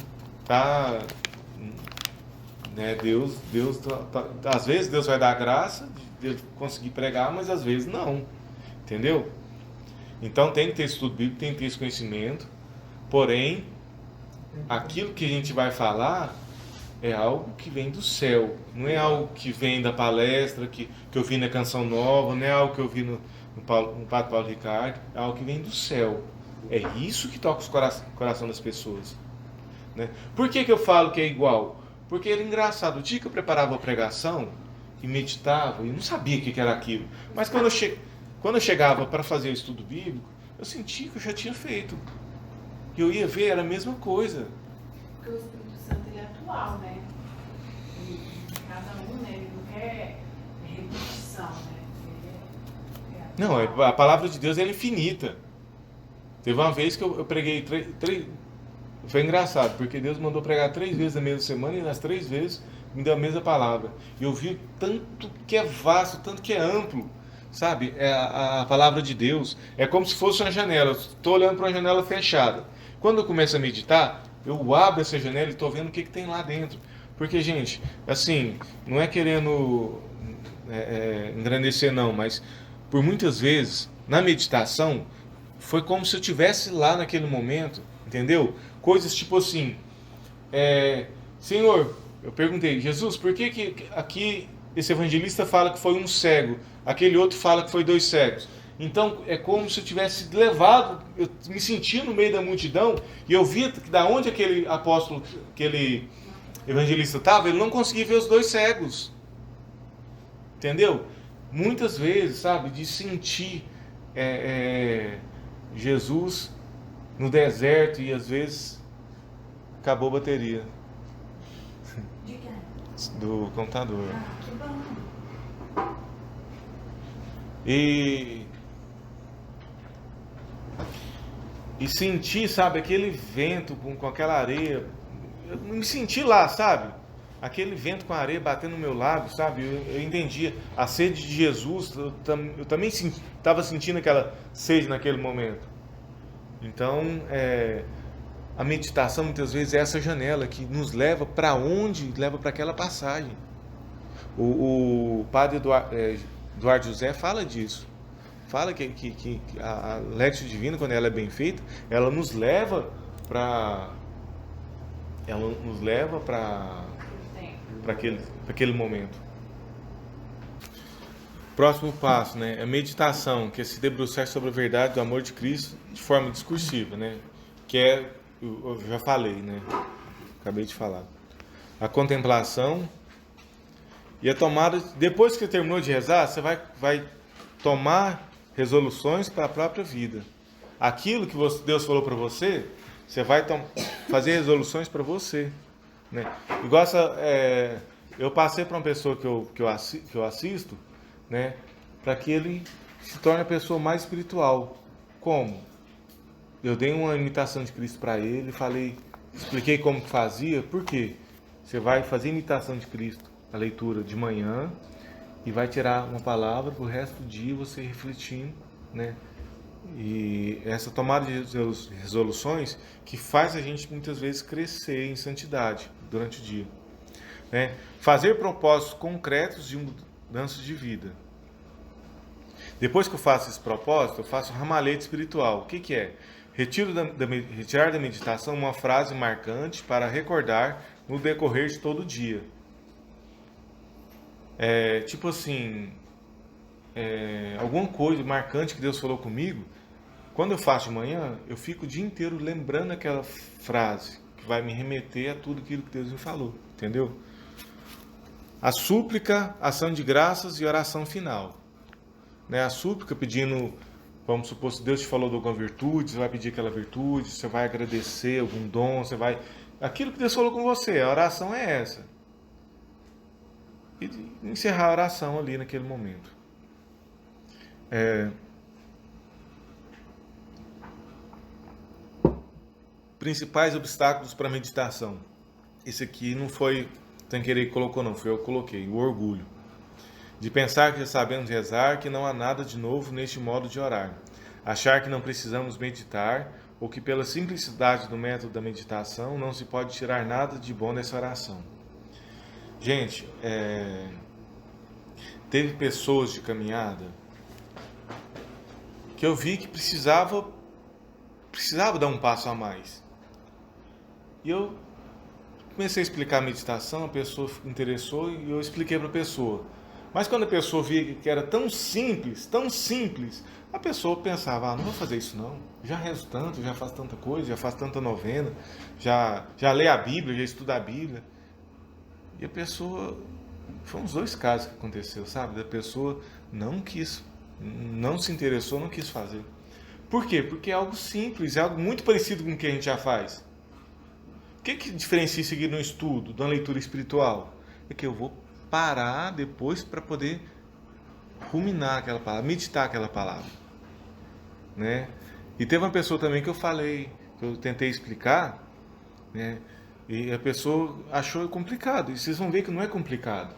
Né, Deus às vezes Deus vai dar graça de conseguir pregar, mas às vezes não. Entendeu? Então tem que ter estudo bíblico, tem que ter esse conhecimento, porém, aquilo que a gente vai falar é algo que vem do céu, não é algo que vem da palestra, que eu vi na Canção Nova, não é algo que eu vi no Padre Paulo Ricardo, é algo que vem do céu. É isso que toca o coração das pessoas. Né? Por que eu falo que é igual? Porque era engraçado, o dia que eu preparava a pregação, e meditava, eu não sabia o que era aquilo, mas quando eu chegava para fazer o estudo bíblico, eu sentia que eu já tinha feito. E eu ia ver, era a mesma coisa. Porque o Espírito Santo ele é atual, né? Cada um, né? Ele não quer repetição, né? Não, a palavra de Deus é infinita. Teve uma vez que eu preguei três. Foi engraçado, porque Deus mandou pregar 3 vezes na mesma semana e nas 3 vezes me deu a mesma palavra. E eu vi tanto que é vasto, tanto que é amplo. Sabe, a palavra de Deus é como se fosse uma janela. Estou olhando para uma janela fechada. Quando eu começo a meditar, eu abro essa janela e estou vendo o que tem lá dentro. Porque, gente, assim, não é querendo engrandecer não, mas por muitas vezes, na meditação, foi como se eu estivesse lá naquele momento, entendeu? Coisas tipo assim, Senhor, eu perguntei, Jesus, por que aqui esse evangelista fala que foi um cego, aquele outro fala que foi 2 cegos? Então é como se eu tivesse levado, eu me sentia no meio da multidão e eu via que da onde aquele apóstolo, aquele evangelista estava, ele não conseguia ver os 2 cegos. Entendeu? Muitas vezes, sabe, de sentir Jesus no deserto e às vezes acabou a bateria De quem? do computador. Ah, que bom. E sentir, sabe, aquele vento com aquela areia. Eu me senti lá, sabe? Aquele vento com a areia batendo no meu lábio, sabe? Eu entendia a sede de Jesus. Eu também estava sentindo aquela sede naquele momento. Então, a meditação muitas vezes é essa janela que nos leva para onde? Leva para aquela passagem. O padre Eduardo José fala disso. Fala que a Lectio Divina, quando ela é bem feita, ela nos leva para aquele momento. Próximo passo, né, é a meditação, que é se debruçar sobre a verdade do amor de Cristo de forma discursiva, né, que eu já falei, né, acabei de falar. A contemplação e a tomada, depois que terminou de rezar, você vai tomar resoluções para a própria vida. Aquilo que Deus falou para você, você vai fazer resoluções para você, né? Igual eu passei para uma pessoa que eu assisto, né, para que ele se torne a pessoa mais espiritual. Como? Eu dei uma imitação de Cristo para ele, expliquei como fazia. Por quê? Você vai fazer imitação de Cristo, a leitura de manhã, e vai tirar uma palavra para o resto do dia você refletindo, né? E essa tomada de resoluções que faz a gente muitas vezes crescer em santidade durante o dia, né? Fazer propósitos concretos de mudança de vida. Depois que eu faço esse propósito, eu faço um ramalhete espiritual. O que é? Retirar da meditação uma frase marcante para recordar no decorrer de todo o dia. Tipo assim, alguma coisa marcante que Deus falou comigo. Quando eu faço de manhã, eu fico o dia inteiro lembrando aquela frase que vai me remeter a tudo aquilo que Deus me falou, entendeu? A súplica, ação de graças e oração final, né? A súplica pedindo, vamos supor, se Deus te falou de alguma virtude, você vai pedir aquela virtude, você vai agradecer algum dom, aquilo que Deus falou com você. A oração é essa. E encerrar a oração ali naquele momento. Principais obstáculos para a meditação. Esse aqui não foi sem querer que colocou, não, foi eu que coloquei. O orgulho. De pensar que já sabemos rezar, que não há nada de novo neste modo de orar. Achar que não precisamos meditar, ou que pela simplicidade do método da meditação não se pode tirar nada de bom dessa oração. Gente, teve pessoas de caminhada que eu vi que precisava dar um passo a mais. E eu comecei a explicar a meditação, a pessoa interessou e eu expliquei para a pessoa. Mas quando a pessoa via que era tão simples, a pessoa pensava, não vou fazer isso não. Já rezo tanto, já faço tanta coisa, já faço tanta novena, já leio a Bíblia, já estudo a Bíblia. E a pessoa, foi uns 2 casos que aconteceu, sabe? Da pessoa não se interessou, não quis fazer. Por quê? Porque é algo simples, é algo muito parecido com o que a gente já faz. O que diferencia seguir no estudo, de uma leitura espiritual? É que eu vou parar depois para poder ruminar aquela palavra, meditar aquela palavra, né? E teve uma pessoa também que eu tentei explicar, né? E a pessoa achou complicado. E vocês vão ver que não é complicado,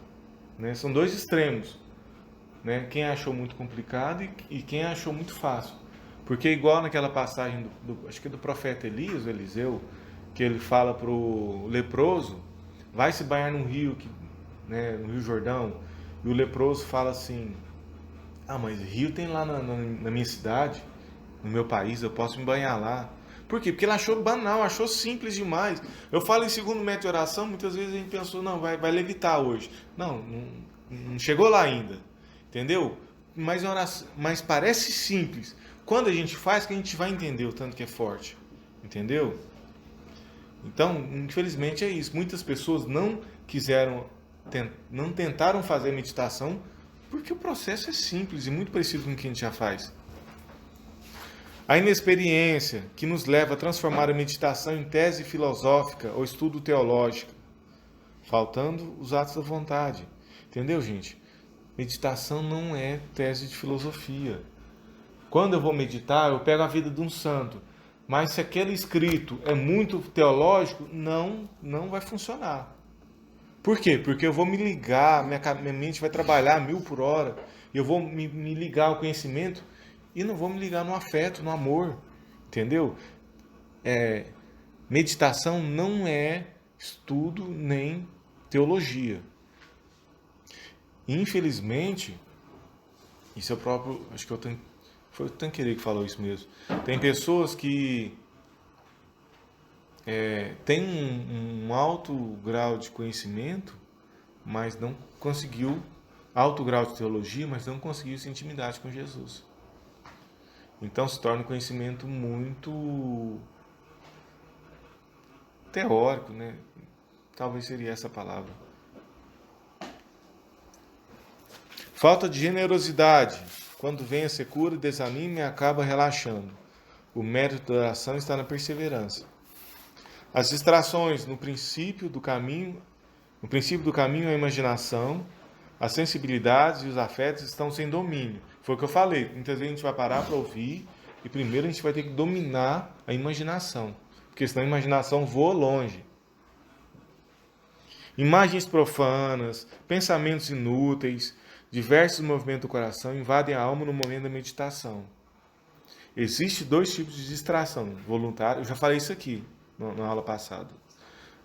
né? São 2 extremos, né? Quem achou muito complicado e quem achou muito fácil. Porque igual naquela passagem acho que é do profeta Elias, Eliseu, que ele fala para o leproso, vai se banhar num rio, né, no Rio Jordão, e o leproso fala assim: ah, mas rio tem lá na minha cidade, no meu país, eu posso me banhar lá. Por quê? Porque ele achou banal, achou simples demais. Eu falo em segundo método de oração, muitas vezes a gente pensou, não, vai levitar hoje. Não chegou lá ainda. Entendeu? Mas parece simples. Quando a gente faz, que a gente vai entender o tanto que é forte. Entendeu? Então, infelizmente é isso. Muitas pessoas não tentaram fazer meditação porque o processo é simples e muito parecido com o que a gente já faz. A inexperiência que nos leva a transformar a meditação em tese filosófica ou estudo teológico, faltando os atos da vontade. Entendeu, gente? Meditação não é tese de filosofia. Quando eu vou meditar, eu pego a vida de um santo, mas se aquele escrito é muito teológico, não vai funcionar. Por quê? Porque eu vou me ligar, minha mente vai trabalhar 1000 por hora, eu vou me ligar ao conhecimento e não vou me ligar no afeto, no amor, entendeu? Meditação não é estudo nem teologia. Infelizmente, isso é o próprio, acho que foi o Tanqueray que falou isso mesmo. Tem pessoas que têm um alto grau de conhecimento, mas não conseguiu, alto grau de teologia, mas não conseguiu essa intimidade com Jesus. Então se torna um conhecimento muito teórico, né? Talvez seria essa a palavra. Falta de generosidade. Quando vem a secura, desanima e acaba relaxando. O mérito da oração está na perseverança. As distrações no princípio do caminho a imaginação, as sensibilidades e os afetos estão sem domínio. Foi o que eu falei. Muitas vezes a gente vai parar para ouvir e primeiro a gente vai ter que dominar a imaginação, porque senão a imaginação voa longe. Imagens profanas, pensamentos inúteis, diversos movimentos do coração invadem a alma no momento da meditação. Existem 2 tipos de distração, voluntária, eu já falei isso aqui na aula passada.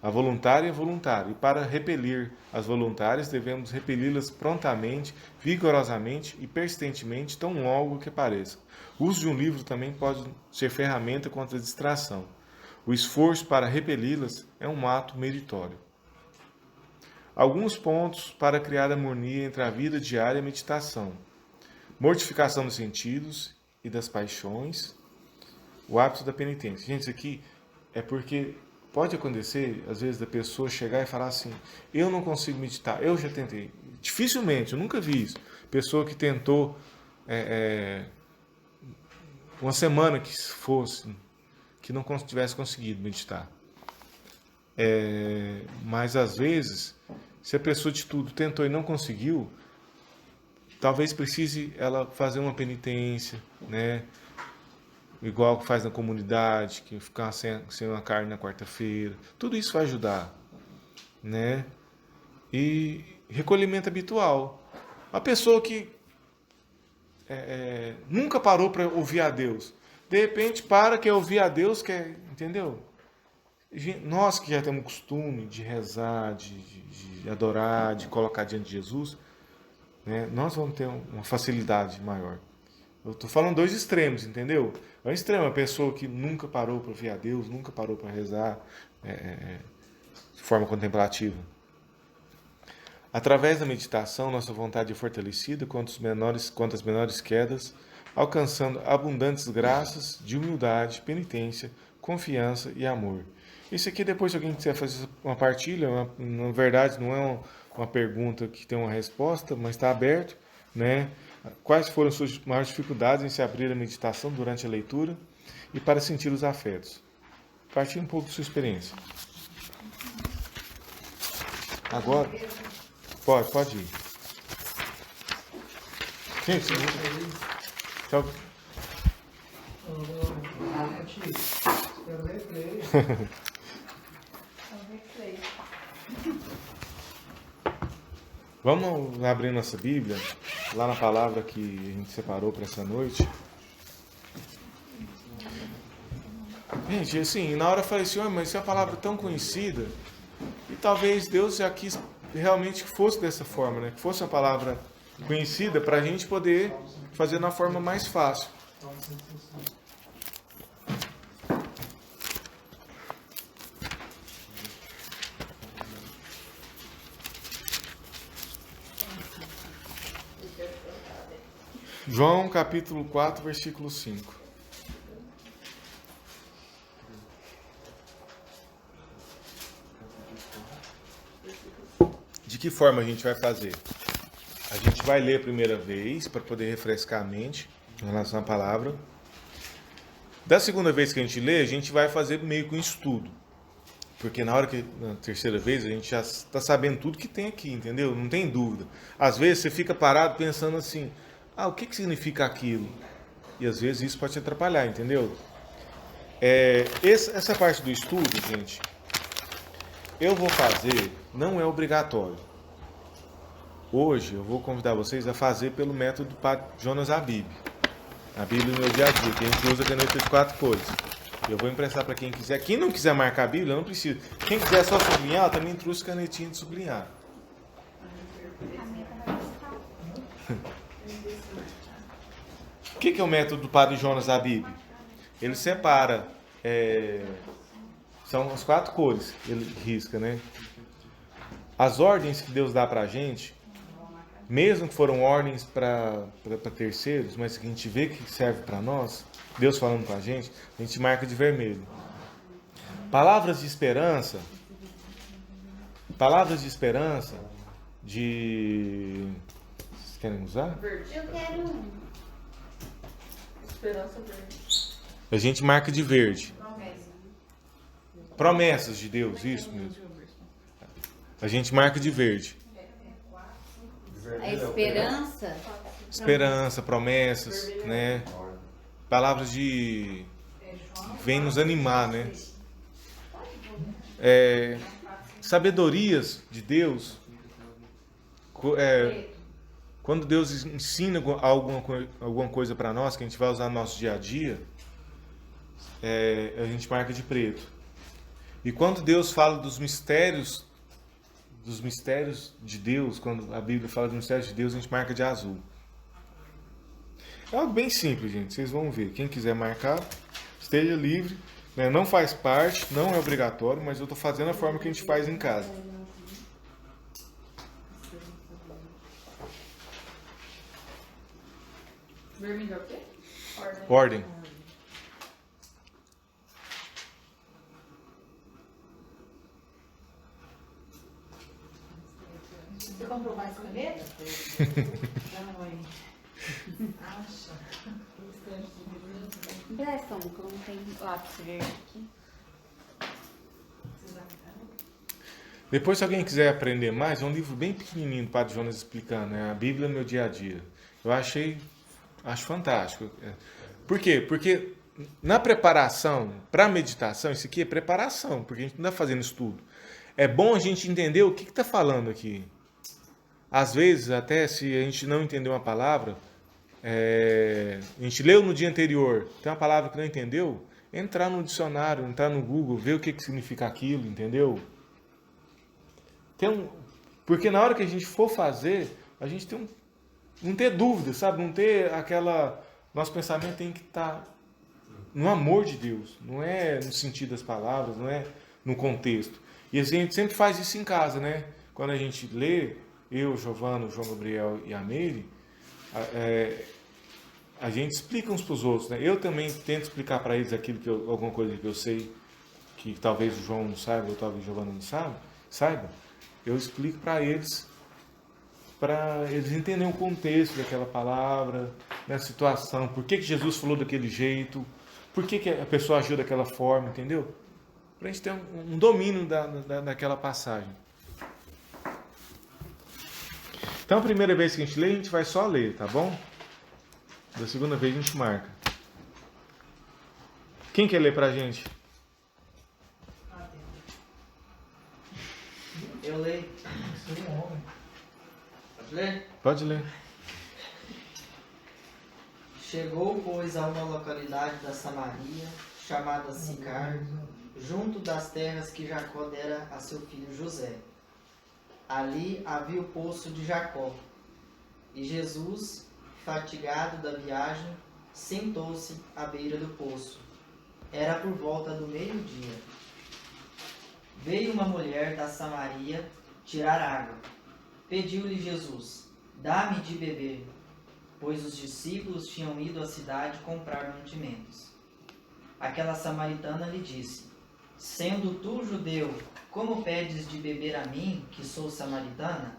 A voluntária e a voluntária. E para repelir as voluntárias, devemos repeli-las prontamente, vigorosamente e persistentemente, tão logo que pareça. O uso de um livro também pode ser ferramenta contra a distração. O esforço para repeli-las é um ato meritório. Alguns pontos para criar harmonia entre a vida diária e a meditação. Mortificação dos sentidos e das paixões. O hábito da penitência. Gente, isso aqui é porque pode acontecer, às vezes, da pessoa chegar e falar assim: eu não consigo meditar, eu já tentei. Dificilmente, eu nunca vi isso. Pessoa que tentou uma semana que fosse, que não tivesse conseguido meditar. Mas, às vezes, se a pessoa de tudo tentou e não conseguiu, talvez precise ela fazer uma penitência, né? Igual que faz na comunidade, que ficar sem uma carne na quarta-feira. Tudo isso vai ajudar, né? E recolhimento habitual. A pessoa que nunca parou para ouvir a Deus, de repente quer ouvir a Deus, entendeu? Nós que já temos o costume de rezar, de adorar, de colocar diante de Jesus, né? Nós vamos ter uma facilidade maior. Eu estou falando 2 extremos, entendeu? É um extremo, a pessoa que nunca parou para ouvir a Deus, nunca parou para rezar de forma contemplativa. Através da meditação, nossa vontade é fortalecida contra as menores quedas, alcançando abundantes graças de humildade, penitência, confiança e amor. Isso aqui, depois, se alguém quiser fazer uma partilha, na verdade não é uma pergunta que tem uma resposta, mas está aberto, né? Quais foram suas maiores dificuldades em se abrir à meditação durante a leitura e para sentir os afetos? Partilhe um pouco da sua experiência. Agora, pode ir. Gente, tchau. Vamos abrir nossa Bíblia, lá na palavra que a gente separou para essa noite. Gente, assim, na hora eu falei assim: mas isso é uma palavra tão conhecida. talvez Deus já quis realmente que fosse dessa forma, né? Que fosse uma palavra conhecida para a gente poder fazer na forma mais fácil. João capítulo 4, versículo 5. De que forma a gente vai fazer? A gente vai ler a primeira vez para poder refrescar a mente em relação à palavra. Da segunda vez que a gente lê, a gente vai fazer meio que um estudo. Porque na terceira vez, a gente já está sabendo tudo que tem aqui, entendeu? Não tem dúvida. Às vezes você fica parado pensando assim, o que significa aquilo? E às vezes isso pode te atrapalhar, entendeu? Essa parte do estudo, gente, eu vou fazer, não é obrigatório. Hoje eu vou convidar vocês a fazer pelo método do Padre Jonas Abib. A Bíblia no meu dia a dia, que a gente usa a caneta de 4 cores. Eu vou emprestar para quem quiser. Quem não quiser marcar a Bíblia, não precisa. Quem quiser só sublinhar, eu também trouxe canetinha de sublinhar. O que é o método do Padre Jonas Abib? Ele separa, são as 4 cores, ele risca, né? As ordens que Deus dá para a gente, mesmo que foram ordens para terceiros, mas que a gente vê que serve para nós, Deus falando com a gente marca de vermelho. Palavras de esperança, vocês querem usar? Eu quero esperança verde. A gente marca de verde. Promessas de Deus, isso mesmo. A gente marca de verde. A esperança. Esperança, promessas, né? Palavras de... vem nos animar, né? Sabedorias de Deus. Quando Deus ensina alguma coisa para nós, que a gente vai usar no nosso dia a dia, a gente marca de preto. E quando Deus fala dos mistérios de Deus, quando a Bíblia fala dos mistérios de Deus, a gente marca de azul. É algo bem simples, gente. Vocês vão ver. Quem quiser marcar, esteja livre. Né? Não faz parte, não é obrigatório, mas eu estou fazendo a forma que a gente faz em casa. Vermelho é o quê? Ordem. Você comprou mais caneta? Empresta um, que eu não tenho lápis verde aqui. Depois, se alguém quiser aprender mais, é um livro bem pequenininho do Padre Jonas explicando, né? A Bíblia no meu dia a dia. Eu acho fantástico. Por quê? Porque na preparação para a meditação, isso aqui é preparação, porque a gente não está fazendo estudo. É bom a gente entender o que está falando aqui. Às vezes, até se a gente não entender uma palavra, a gente leu no dia anterior, tem uma palavra que não entendeu, entrar no dicionário, entrar no Google, ver o que significa aquilo, entendeu? Porque na hora que a gente for fazer, a gente não ter dúvida, sabe? Não ter aquela... Nosso pensamento tem que estar no amor de Deus, não é no sentido das palavras, não é no contexto. E a gente sempre faz isso em casa, né? Quando a gente lê, eu, Giovana, o João Gabriel e a Meire, a gente explica uns para os outros, né? Eu também tento explicar para eles alguma coisa que eu sei, que talvez o João não saiba, ou talvez a Giovana não saiba. Eu explico para eles entenderem o contexto daquela palavra, né, situação, por que Jesus falou daquele jeito, por que a pessoa agiu daquela forma, entendeu? Para a gente ter um domínio daquela passagem. Então, a primeira vez que a gente lê, a gente vai só ler, tá bom? Da segunda vez a gente marca. Quem quer ler pra gente? Eu leio. Pode ler? Pode ler. Chegou, pois, a uma localidade da Samaria, chamada Sicar, junto das terras que Jacó dera a seu filho José. Ali havia o poço de Jacó. E Jesus, fatigado da viagem, sentou-se à beira do poço. Era por volta do meio-dia. Veio uma mulher da Samaria tirar água. Pediu-lhe Jesus: dá-me de beber, pois os discípulos tinham ido à cidade comprar mantimentos. Aquela samaritana lhe disse: sendo tu judeu, como pedes de beber a mim, que sou samaritana?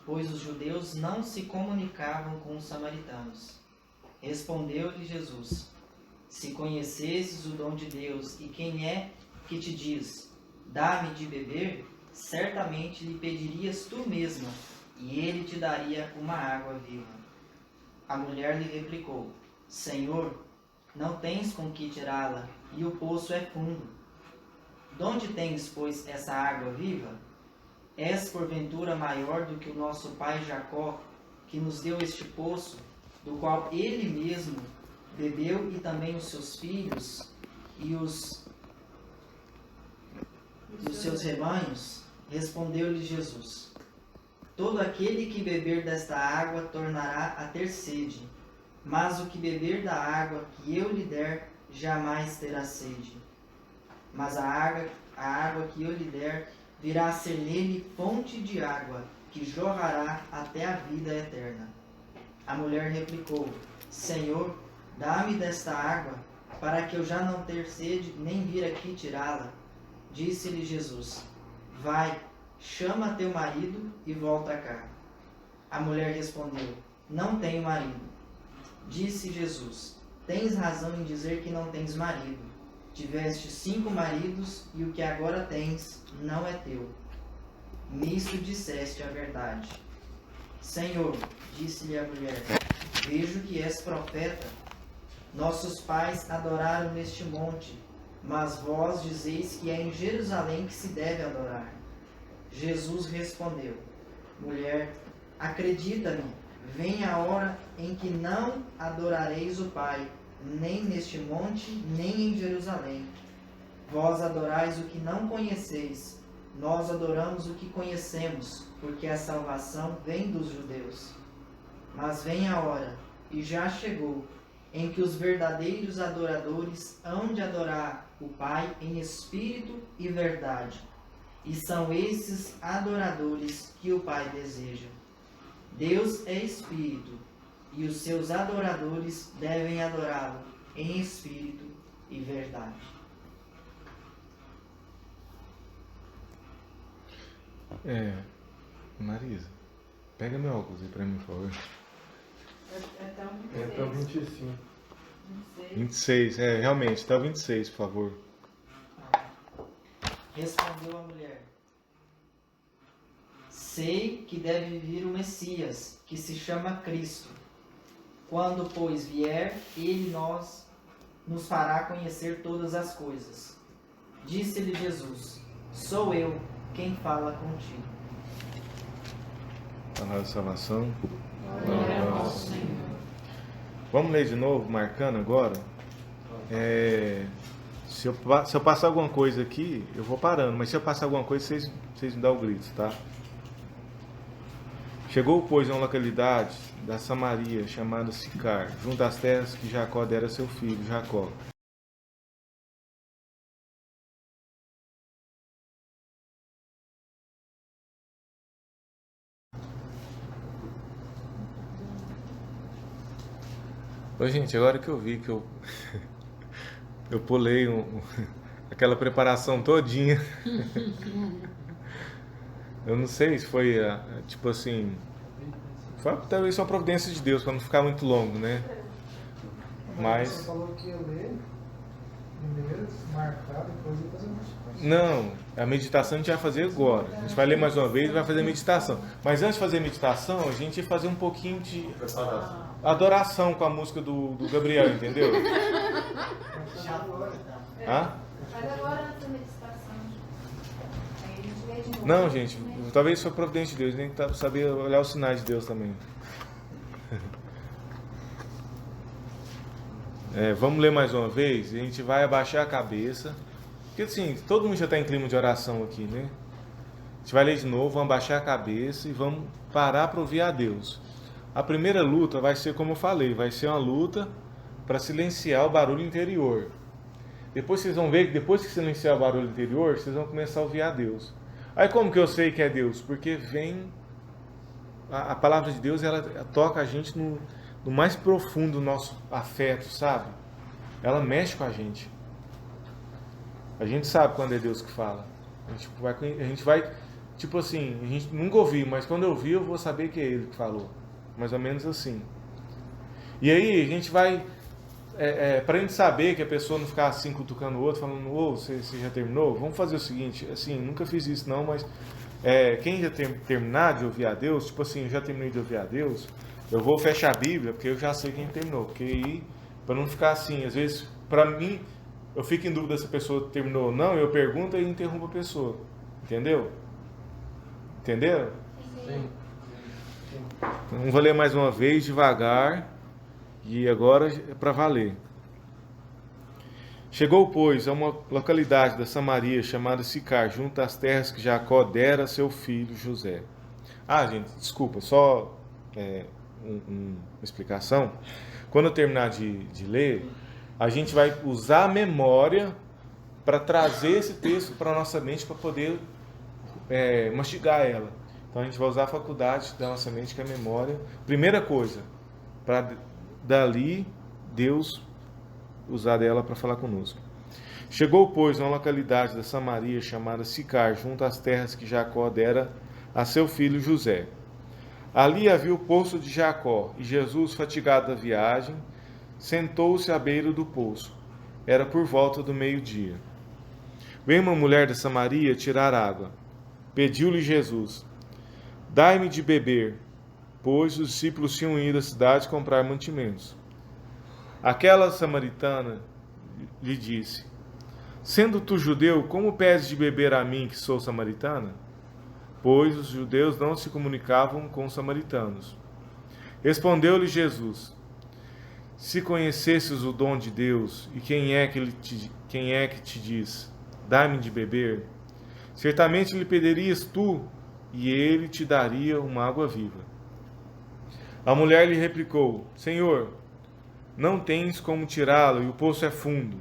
Pois os judeus não se comunicavam com os samaritanos. Respondeu-lhe Jesus: se conhecesses o dom de Deus e quem é que te diz, dá-me de beber, certamente lhe pedirias tu mesma, e ele te daria uma água viva. A mulher lhe replicou: Senhor, não tens com que tirá-la, e o poço é fundo. Donde tens, pois, essa água viva? És porventura maior do que o nosso pai Jacó, que nos deu este poço, do qual ele mesmo bebeu, e também os seus filhos e os seus rebanhos? Respondeu-lhe Jesus: todo aquele que beber desta água tornará a ter sede, mas o que beber da água que eu lhe der jamais terá sede. Mas a água que eu lhe der virá a ser nele fonte de água, que jorrará até a vida eterna. A mulher replicou: Senhor, dá-me desta água, para que eu já não ter sede, nem vir aqui tirá-la. Disse-lhe Jesus: vai, chama teu marido e volta cá. A mulher respondeu: não tenho marido. Disse Jesus: tens razão em dizer que não tens marido. Tiveste 5 maridos, e o que agora tens não é teu. Nisso disseste a verdade. Senhor, disse-lhe a mulher, vejo que és profeta. Nossos pais adoraram neste monte, mas vós dizeis que é em Jerusalém que se deve adorar. Jesus respondeu: mulher, acredita-me, vem a hora em que não adorareis o Pai, nem neste monte, nem em Jerusalém. Vós adorais o que não conheceis, nós adoramos o que conhecemos, porque a salvação vem dos judeus. Mas vem a hora, e já chegou, em que os verdadeiros adoradores hão de adorar o Pai em espírito e verdade. E são esses adoradores que o Pai deseja. Deus é espírito, e os seus adoradores devem adorá-lo em espírito e verdade. Marisa, pega meu óculos aí pra mim, por favor. É Então 25. 26, realmente, tá 26, por favor. Respondeu a mulher: sei que deve vir o Messias, que se chama Cristo. Quando, pois, vier, ele nos fará conhecer todas as coisas. Disse-lhe Jesus: sou eu quem fala contigo. Palavra de salvação. Glória ao Senhor. Vamos ler de novo, marcando agora. Se eu passar alguma coisa aqui, eu vou parando. Mas se eu passar alguma coisa, vocês me dão o grito, tá? Chegou, pois, a uma localidade da Samaria, chamada Sicar, junto às terras que Jacó dera a seu filho, Jacó. Ô, gente, agora que eu vi que eu pulei aquela preparação todinha. Eu não sei se foi, tipo assim, foi talvez uma providência de Deus, para não ficar muito longo, né? Mas... Você falou que ia ler primeiro, marcar, depois ia fazer uma... Não, a meditação a gente vai fazer agora. A gente vai ler mais uma vez e vai fazer a meditação. Mas antes de fazer a meditação, a gente ia fazer um pouquinho de adoração com a música do Gabriel, entendeu? Já agora, então. Hã? Faz agora a meditação. Aí a gente lê de novo. Não, gente, talvez foi providência de Deus, nem saber olhar os sinais de Deus também. Vamos ler mais uma vez? A gente vai abaixar a cabeça. Porque assim, todo mundo já está em clima de oração aqui, né? A gente vai ler de novo, vamos abaixar a cabeça e vamos parar para ouvir a Deus. A primeira luta vai ser, como eu falei, vai ser uma luta para silenciar o barulho interior. Depois vocês vão ver que depois que silenciar o barulho interior, vocês vão começar a ouvir a Deus. Aí como que eu sei que é Deus? Porque vem... A palavra de Deus, ela toca a gente no mais profundo do nosso afeto, sabe? Ela mexe com a gente. A gente sabe quando é Deus que fala. A gente vai tipo assim, a gente nunca ouviu, mas quando eu ouvir eu vou saber que é Ele que falou. Mais ou menos assim. E aí a gente vai, para a gente saber que a pessoa não ficar assim cutucando o outro, falando, você já terminou? Vamos fazer o seguinte, assim, nunca fiz isso não, mas quem já terminar de ouvir a Deus, tipo assim, eu já terminei de ouvir a Deus, eu vou fechar a Bíblia, porque eu já sei quem terminou. Porque aí, para não ficar assim, às vezes, para mim, eu fico em dúvida se a pessoa terminou ou não, eu pergunto e interrompo a pessoa. Entendeu? Entenderam? Sim. Então, vou ler mais uma vez, devagar, e agora é para valer. Chegou, pois, a uma localidade da Samaria chamada Sicar, junto às terras que Jacó dera a seu filho José. Gente, desculpa, só uma explicação. Quando eu terminar de ler, a gente vai usar a memória para trazer esse texto para a nossa mente, para poder mastigar ela. Então a gente vai usar a faculdade da nossa mente, que é a memória. Primeira coisa, para dali Deus usar dela para falar conosco. Chegou, pois, a uma localidade da Samaria chamada Sicar, junto às terras que Jacó dera a seu filho José. Ali havia o poço de Jacó, e Jesus, fatigado da viagem, sentou-se à beira do poço. Era por volta do meio-dia. Veio uma mulher da Samaria tirar água. Pediu-lhe Jesus: dai-me de beber, pois os discípulos tinham ido à cidade comprar mantimentos. Aquela samaritana lhe disse: sendo tu judeu, como pedes de beber a mim, que sou samaritana? Pois os judeus não se comunicavam com os samaritanos. Respondeu-lhe Jesus: se conhecesses o dom de Deus, e quem é que te diz, dá-me de beber, certamente lhe pedirias tu, e ele te daria uma água viva. A mulher lhe replicou: Senhor, não tens como tirá-lo, e o poço é fundo.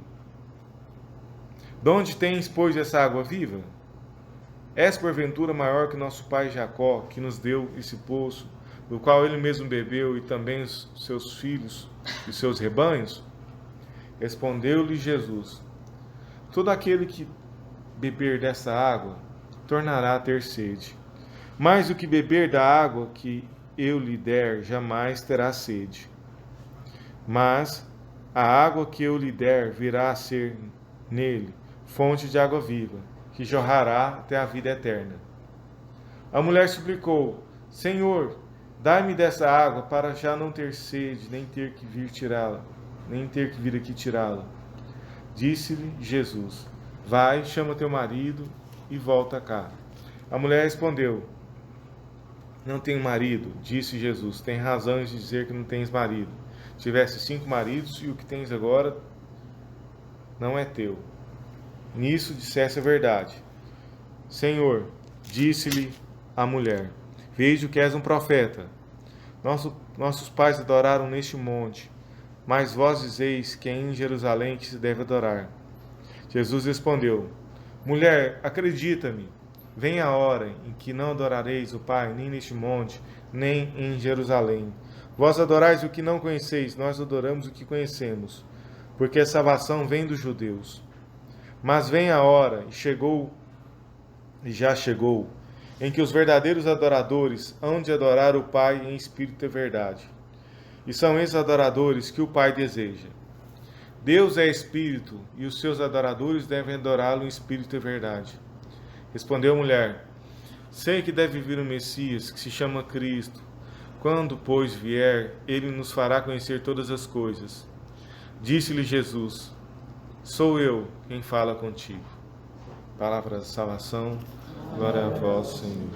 De onde tens, pois, essa água viva? És porventura maior que nosso pai Jacó, que nos deu esse poço, do qual ele mesmo bebeu, e também os seus filhos e seus rebanhos? Respondeu-lhe Jesus: todo aquele que beber dessa água tornará a ter sede. Mas o que beber da água que eu lhe der jamais terá sede. Mas a água que eu lhe der virá a ser nele fonte de água viva, que jorrará até a vida eterna. A mulher suplicou: Senhor, dai-me dessa água para já não ter sede, nem ter que vir aqui tirá-la. Disse-lhe Jesus: vai, chama teu marido e volta cá. A mulher respondeu: não tenho marido. Disse Jesus: tem razão em dizer que não tens marido. Tiveste 5 maridos, e o que tens agora não é teu. Nisso dissesse a verdade. Senhor, disse-lhe a mulher: vejo que és um profeta. Nossos pais adoraram neste monte, mas vós dizeis que é em Jerusalém que se deve adorar. Jesus respondeu: mulher, acredita-me, vem a hora em que não adorareis o Pai, nem neste monte, nem em Jerusalém. Vós adorais o que não conheceis, nós adoramos o que conhecemos, porque a salvação vem dos judeus. Mas vem a hora, e já chegou, em que os verdadeiros adoradores hão de adorar o Pai em espírito e verdade. E são esses adoradores que o Pai deseja. Deus é espírito, e os seus adoradores devem adorá-lo em espírito e verdade. Respondeu a mulher: sei que deve vir o Messias, que se chama Cristo. Quando, pois, vier, ele nos fará conhecer todas as coisas. Disse-lhe Jesus: sou eu quem fala contigo. Palavra da salvação. Glória a vós, Senhor.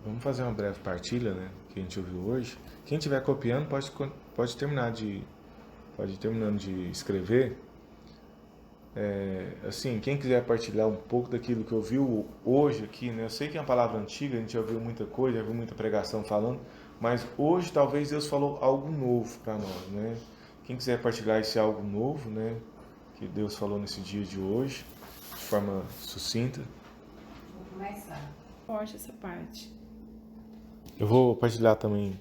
vamos fazer uma breve partilha, né, que a gente ouviu hoje. Quem estiver copiando pode terminando de escrever. Assim, quem quiser partilhar um pouco daquilo que ouviu hoje aqui, né? Eu sei que é uma palavra antiga, a gente já ouviu muita coisa, já viu muita pregação falando, mas hoje talvez Deus falou algo novo para nós, né? Quem quiser partilhar esse algo novo, né, que Deus falou nesse dia de hoje, de forma sucinta. Vou começar. Forte essa parte. Eu vou partilhar também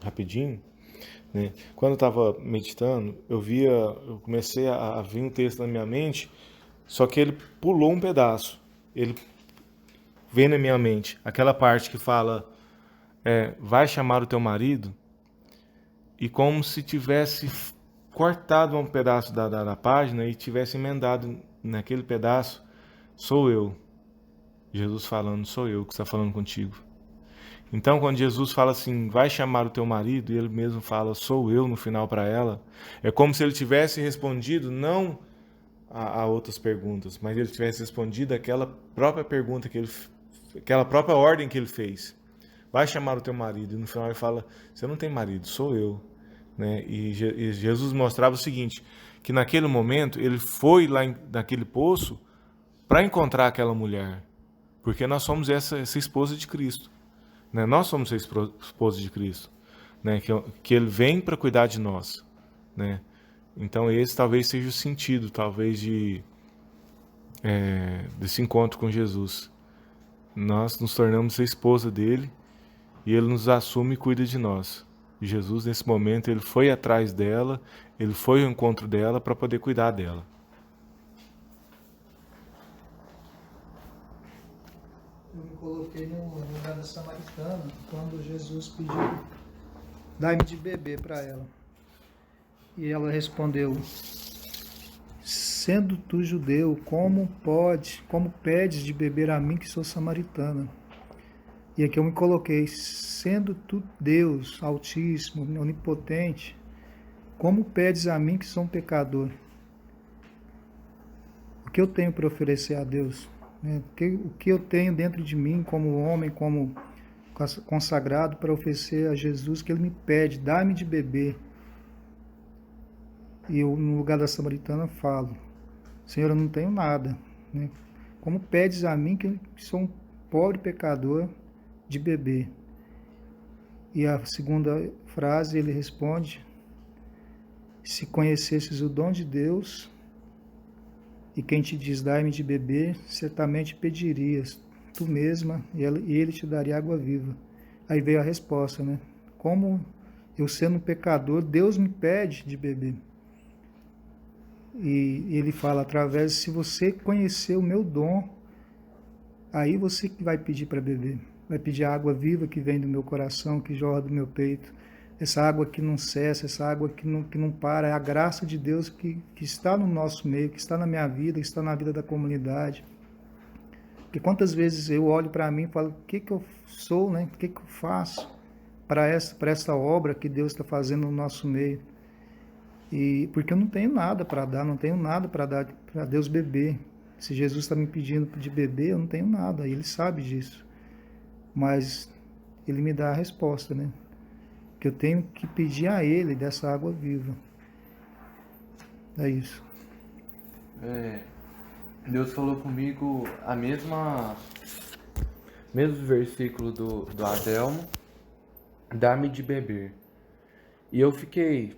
rapidinho, né? Quando eu estava meditando, eu comecei a vir um texto na minha mente, só que ele pulou um pedaço. Ele veio na minha mente aquela parte que fala, vai chamar o teu marido, e como se tivesse cortado um pedaço da página e tivesse emendado naquele pedaço, sou eu. Jesus falando, sou eu que está falando contigo. Então, quando Jesus fala assim, vai chamar o teu marido, e ele mesmo fala, sou eu, no final para ela, é como se ele tivesse respondido não a outras perguntas, mas ele tivesse respondido aquela própria pergunta aquela própria ordem que ele fez. Vai chamar o teu marido, e no final ele fala, você não tem marido, sou eu. Né? E Jesus mostrava o seguinte, que naquele momento ele foi lá naquele poço para encontrar aquela mulher, porque nós somos essa esposa de Cristo. Né? Nós somos a esposa de Cristo, né? Que Ele vem para cuidar de nós. Né? Então esse talvez seja o sentido, talvez, desse encontro com Jesus. Nós nos tornamos a esposa dele e Ele nos assume e cuida de nós. E Jesus, nesse momento, Ele foi atrás dela, Ele foi ao encontro dela para poder cuidar dela. Eu me coloquei no lugar da samaritana, quando Jesus pediu, dai-me de beber para ela. E ela respondeu, sendo tu judeu, como pedes de beber a mim que sou samaritana? E aqui eu me coloquei, sendo tu Deus altíssimo, onipotente, como pedes a mim que sou um pecador? O que eu tenho para oferecer a Deus? O que eu tenho dentro de mim como homem, como consagrado para oferecer a Jesus, que Ele me pede, dá-me de beber. E eu, no lugar da samaritana, falo, Senhor, eu não tenho nada. Né? Como pedes a mim, que sou um pobre pecador, de beber? E a segunda frase, ele responde, se conhecesses o dom de Deus, e quem te diz, dai-me de beber, certamente pedirias, tu mesma, e ele te daria água viva. Aí veio a resposta, né? Como eu sendo um pecador, Deus me pede de beber. E ele fala, através, se você conhecer o meu dom, aí você que vai pedir para beber. Vai pedir a água viva que vem do meu coração, que jorra do meu peito. Essa água que não cessa, essa água que não para, é a graça de Deus que está no nosso meio, que está na minha vida, que está na vida da comunidade. Porque quantas vezes eu olho para mim e falo, o que eu sou, né? O que eu faço para essa obra que Deus está fazendo no nosso meio? E porque eu não tenho nada para dar, não tenho nada para dar para Deus beber. Se Jesus está me pedindo de beber, eu não tenho nada, e Ele sabe disso. Mas Ele me dá a resposta, né? Que eu tenho que pedir a Ele dessa água viva. É isso. Deus falou comigo mesmo versículo do Adelmo, dá-me de beber. E eu fiquei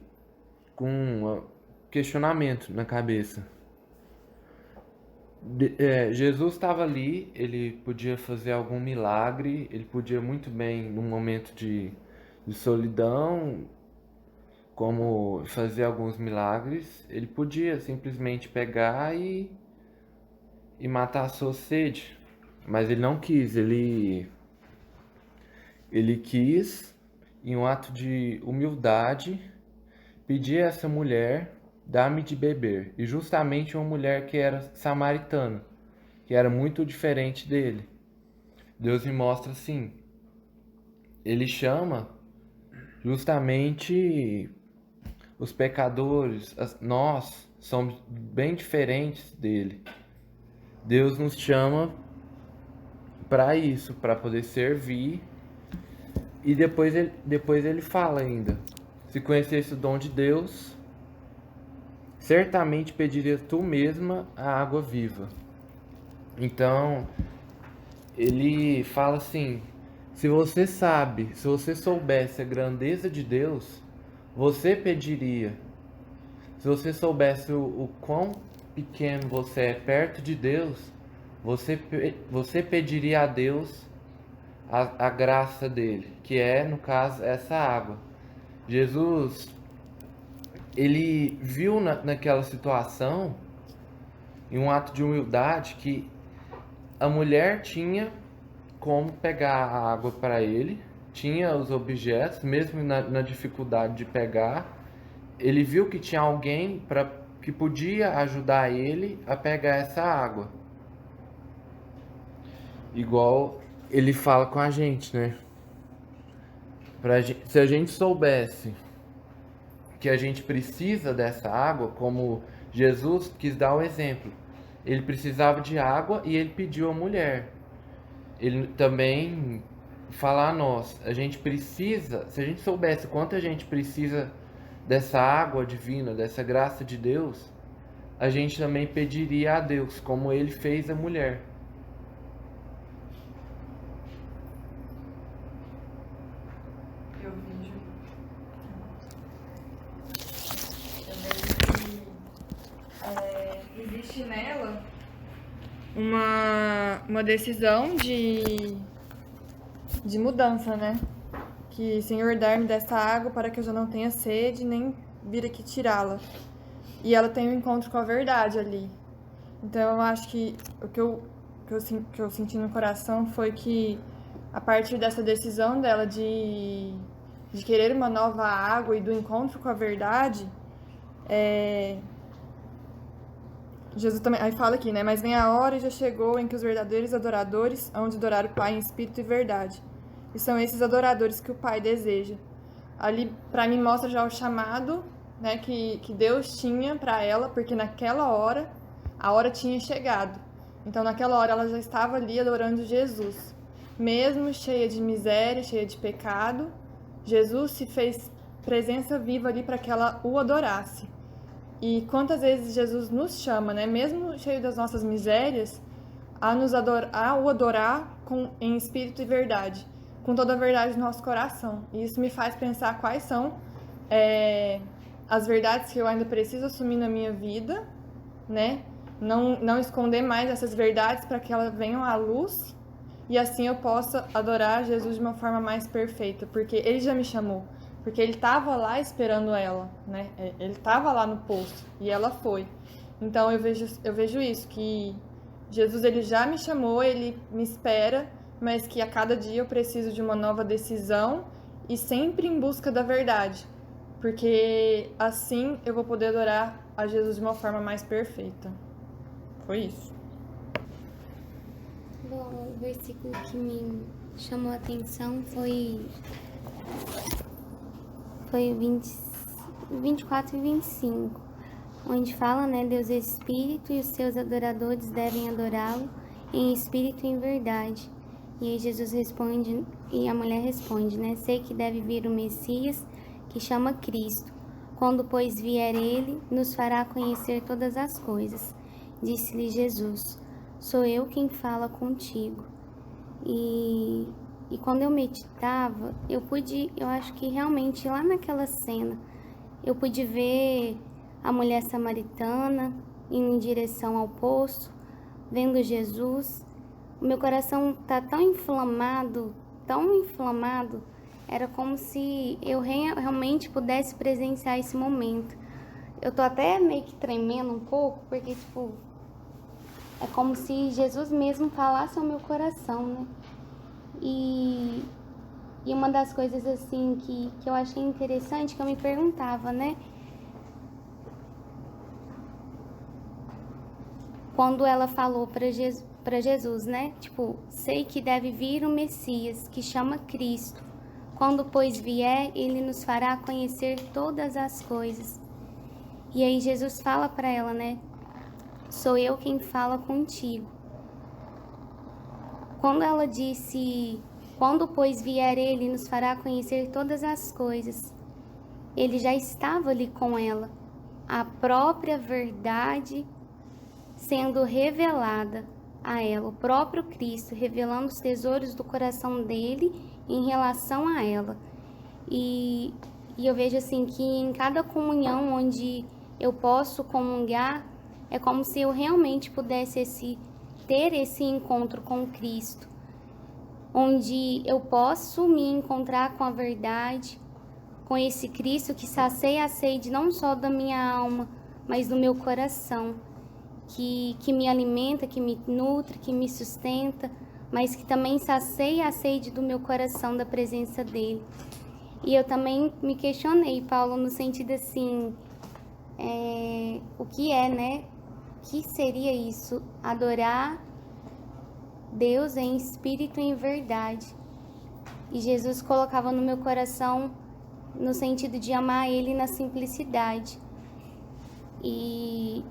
com um questionamento na cabeça. Jesus estava ali, ele podia fazer algum milagre, ele podia muito bem, num momento de solidão, como fazer alguns milagres, ele podia simplesmente pegar e matar a sua sede, mas ele não quis, ele quis, em um ato de humildade, pedir a essa mulher, dá-me de beber, e justamente uma mulher que era samaritana, que era muito diferente dele. Deus me mostra assim, ele chama justamente os pecadores, nós somos bem diferentes dele. Deus nos chama para isso, para poder servir. E depois ele fala ainda: se conhecesse o dom de Deus, certamente pediria tu mesma a água viva. Então, ele fala assim: se você soubesse a grandeza de Deus, você pediria. Se você soubesse o quão pequeno você é perto de Deus, você pediria a Deus a graça dele, que é, no caso, essa água. Jesus, ele viu naquela situação, em um ato de humildade, que a mulher tinha como pegar a água para ele, tinha os objetos, mesmo na dificuldade de pegar. Ele viu que tinha alguém que podia ajudar ele a pegar essa água. Igual ele fala com a gente, né? Se a gente soubesse que a gente precisa dessa água, como Jesus quis dar o exemplo. Ele precisava de água e ele pediu à mulher. Ele também fala a nós, a gente precisa, se a gente soubesse quanto a gente precisa dessa água divina, dessa graça de Deus, a gente também pediria a Deus, como ele fez a mulher. Eu vejo existe nela uma decisão de mudança, né? Que Senhor, dar-me dessa água para que eu já não tenha sede, nem vir aqui tirá-la. E ela tem um encontro com a verdade ali. Então eu acho que o que eu senti no coração foi que, a partir dessa decisão dela de querer uma nova água e do encontro com a verdade, Jesus também aí fala aqui, né? Mas vem a hora e já chegou em que os verdadeiros adoradores hão de adorar o Pai em espírito e verdade. E são esses adoradores que o Pai deseja. Ali, para mim, mostra já o chamado, né, que Deus tinha para ela, porque naquela hora, a hora tinha chegado. Então, naquela hora, ela já estava ali adorando Jesus. Mesmo cheia de miséria, cheia de pecado, Jesus se fez presença viva ali para que ela o adorasse. E quantas vezes Jesus nos chama, né, mesmo cheio das nossas misérias, a o adorar em espírito e verdade, com toda a verdade do nosso coração. E isso me faz pensar quais são as verdades que eu ainda preciso assumir na minha vida, né? Não esconder mais essas verdades para que elas venham à luz e assim eu possa adorar Jesus de uma forma mais perfeita, porque Ele já me chamou, porque Ele estava lá esperando ela, né? Ele estava lá no poço e ela foi. Então eu vejo isso, que Jesus, Ele já me chamou, Ele me espera, mas que a cada dia eu preciso de uma nova decisão e sempre em busca da verdade, porque assim eu vou poder adorar a Jesus de uma forma mais perfeita. Foi isso. Bom, o versículo que me chamou a atenção foi 24 e 25, onde fala, né, Deus é espírito e os seus adoradores devem adorá-lo em espírito e em verdade. E aí Jesus responde, e a mulher responde, né, sei que deve vir o Messias, que chama Cristo. Quando, pois, vier ele, nos fará conhecer todas as coisas. Disse-lhe Jesus, sou eu quem fala contigo. E quando eu meditava, eu acho que realmente lá naquela cena, eu pude ver a mulher samaritana indo em direção ao poço, vendo Jesus. O meu coração tá tão inflamado, era como se eu realmente pudesse presenciar esse momento. Eu tô até meio que tremendo um pouco, porque, tipo, é como se Jesus mesmo falasse ao meu coração, né? E uma das coisas, assim, que eu achei interessante, que eu me perguntava, né? Quando ela falou para Jesus, né? Tipo, sei que deve vir o Messias, que chama Cristo. Quando, pois, vier, ele nos fará conhecer todas as coisas. E aí Jesus fala para ela, né? Sou eu quem fala contigo. quando ela disse: quando, pois, vier ele, nos fará conhecer todas as coisas. Ele já estava ali com ela, a própria verdade sendo revelada a ela, o próprio Cristo revelando os tesouros do coração dele em relação a ela. E eu vejo assim que em cada comunhão onde eu posso comungar, é como se eu realmente pudesse ter esse encontro com Cristo, onde eu posso me encontrar com a verdade, com esse Cristo que sacia a sede não só da minha alma, mas do meu coração, que me alimenta, que me nutre, que me sustenta, mas que também sacia a sede do meu coração da presença dele. E eu também me questionei, Paulo, no sentido assim, o que é, né? O que seria isso? Adorar Deus em espírito e em verdade. E Jesus colocava no meu coração no sentido de amar Ele na simplicidade. E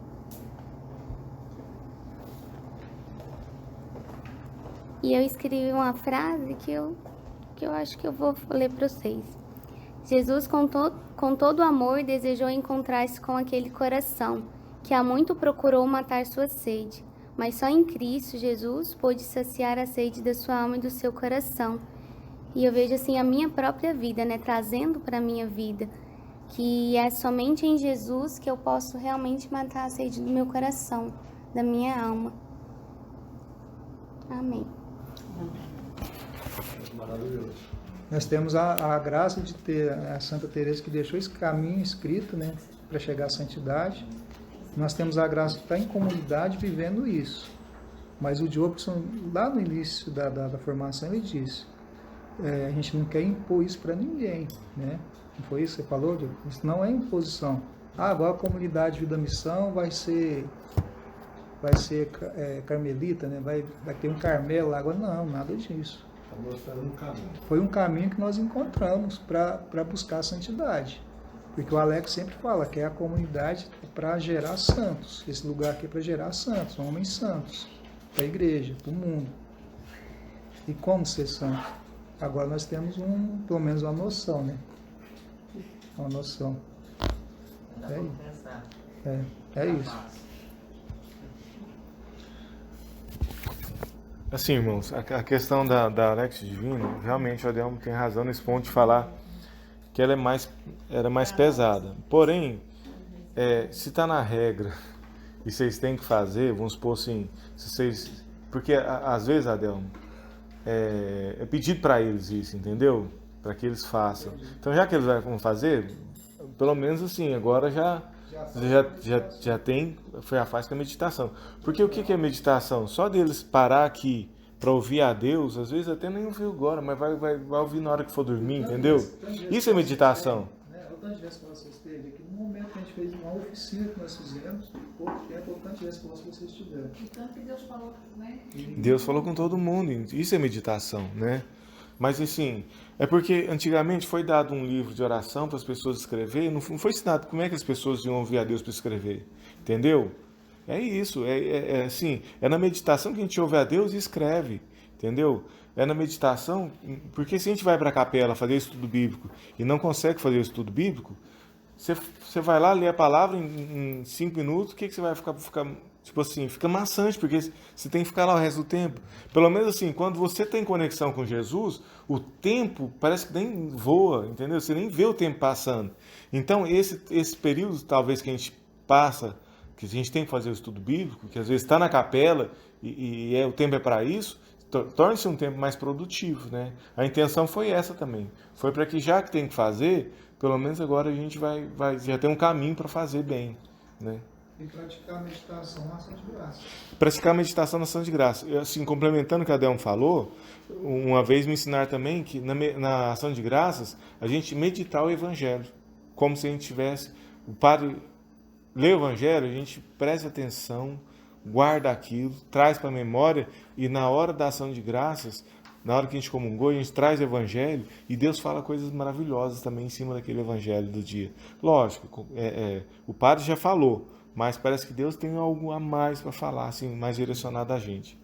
eu escrevi uma frase que eu acho que eu vou ler para vocês. Jesus, com todo amor, desejou encontrar-se com aquele coração que há muito procurou matar sua sede, mas só em Cristo Jesus pôde saciar a sede da sua alma e do seu coração. E eu vejo assim a minha própria vida, né, trazendo para a minha vida, que é somente em Jesus que eu posso realmente matar a sede do meu coração, da minha alma. Amém. Maravilhoso. Nós temos a graça de ter a Santa Teresa que deixou esse caminho escrito, né, para chegar à santidade. Nós temos a graça de estar em comunidade vivendo isso. Mas o Jobson, lá no início da formação, ele disse, a gente não quer impor isso para ninguém, né? Não foi isso que você falou, Jobson? Isso não é imposição. Agora a comunidade Vida Missão vai ser carmelita, né? Vai ter um Carmelo lá. Agora não, nada disso. Está mostrando um caminho. Foi um caminho que nós encontramos para buscar a santidade. Porque o Alex sempre fala que é a comunidade para gerar santos. Esse lugar aqui é para gerar santos, homens santos, para a igreja, para o mundo. E como ser santo? Agora nós temos pelo menos uma noção, né? Uma noção. É isso. Assim, irmãos, a questão da Alex Divino, realmente o Adelmo tem razão nesse ponto de falar que ela era mais pesada. Porém, se está na regra e vocês têm que fazer, vamos supor assim, porque às vezes, Adelmo, é pedido para eles isso, entendeu? Para que eles façam. Então, já que eles vão fazer, pelo menos assim, agora já tem, faz com a meditação. Porque o que é meditação? Só deles parar aqui para ouvir a Deus, às vezes até nem ouviu agora, mas vai ouvir na hora que for dormir, entendeu? Isso é meditação. O tanto de vezes que você esteve aqui, no momento que a gente fez uma oficina que nós fizemos, pouco tempo, o tanto de vezes que vocês estiveram. E tanto que Deus falou, né? Deus falou com todo mundo, isso é meditação, né? Mas assim, é porque antigamente foi dado um livro de oração para as pessoas escreverem, não foi ensinado como é que as pessoas iam ouvir a Deus para escrever, entendeu? É isso, assim, é na meditação que a gente ouve a Deus e escreve, entendeu? É na meditação, porque se a gente vai para a capela fazer estudo bíblico e não consegue fazer o estudo bíblico, você vai lá ler a palavra em 5 minutos, o que você vai ficar tipo assim, fica maçante, porque você tem que ficar lá o resto do tempo. Pelo menos assim, quando você tem conexão com Jesus, o tempo parece que nem voa, entendeu? Você nem vê o tempo passando. Então, esse período, talvez, que a gente passa, que a gente tem que fazer o estudo bíblico, que às vezes está na capela e o tempo é para isso, torne-se um tempo mais produtivo, né? A intenção foi essa também. Foi para que, já que tem que fazer, pelo menos agora a gente já tem um caminho para fazer bem, né? E praticar a meditação na ação de graça. Praticar a meditação na ação de graça. Assim, complementando o que a Adelmo falou, uma vez me ensinaram também que na ação de graças, a gente meditar o Evangelho. Como se a gente tivesse... O padre lê o Evangelho, a gente presta atenção, guarda aquilo, traz para a memória, e na hora da ação de graças, na hora que a gente comungou, a gente traz o Evangelho e Deus fala coisas maravilhosas também em cima daquele Evangelho do dia. Lógico, o padre já falou, mas parece que Deus tem algo a mais para falar, assim, mais direcionado a gente.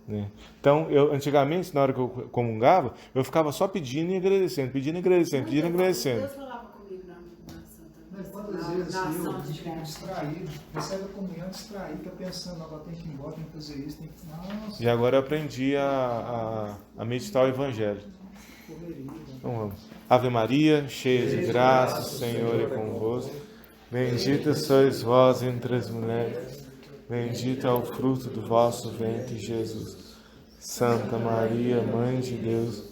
né? Então, antigamente, na hora que eu comungava, eu ficava só pedindo e agradecendo, pedindo e agradecendo, pedindo e agradecendo. Deus falava comigo na Santa Mas Missa, quantas na vezes ação eu de fico graça. distraído, recebe a comunhão distraído, fica pensando, agora tem que ir embora, tem que fazer isso, tem que... Nossa, E agora eu aprendi a meditar o Evangelho. correria. Então vamos. Ave Maria, cheia de graça, o Senhor é convosco. Bendita sois vós entre as mulheres. Bendito é o fruto do vosso ventre, Jesus. Santa Maria, Mãe de Deus,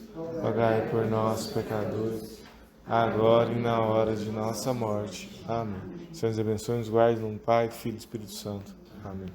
rogai por nós, pecadores, agora e na hora de nossa morte. Amém. Senhor nos abençoe, nos guarde no Pai, Filho e Espírito Santo. Amém.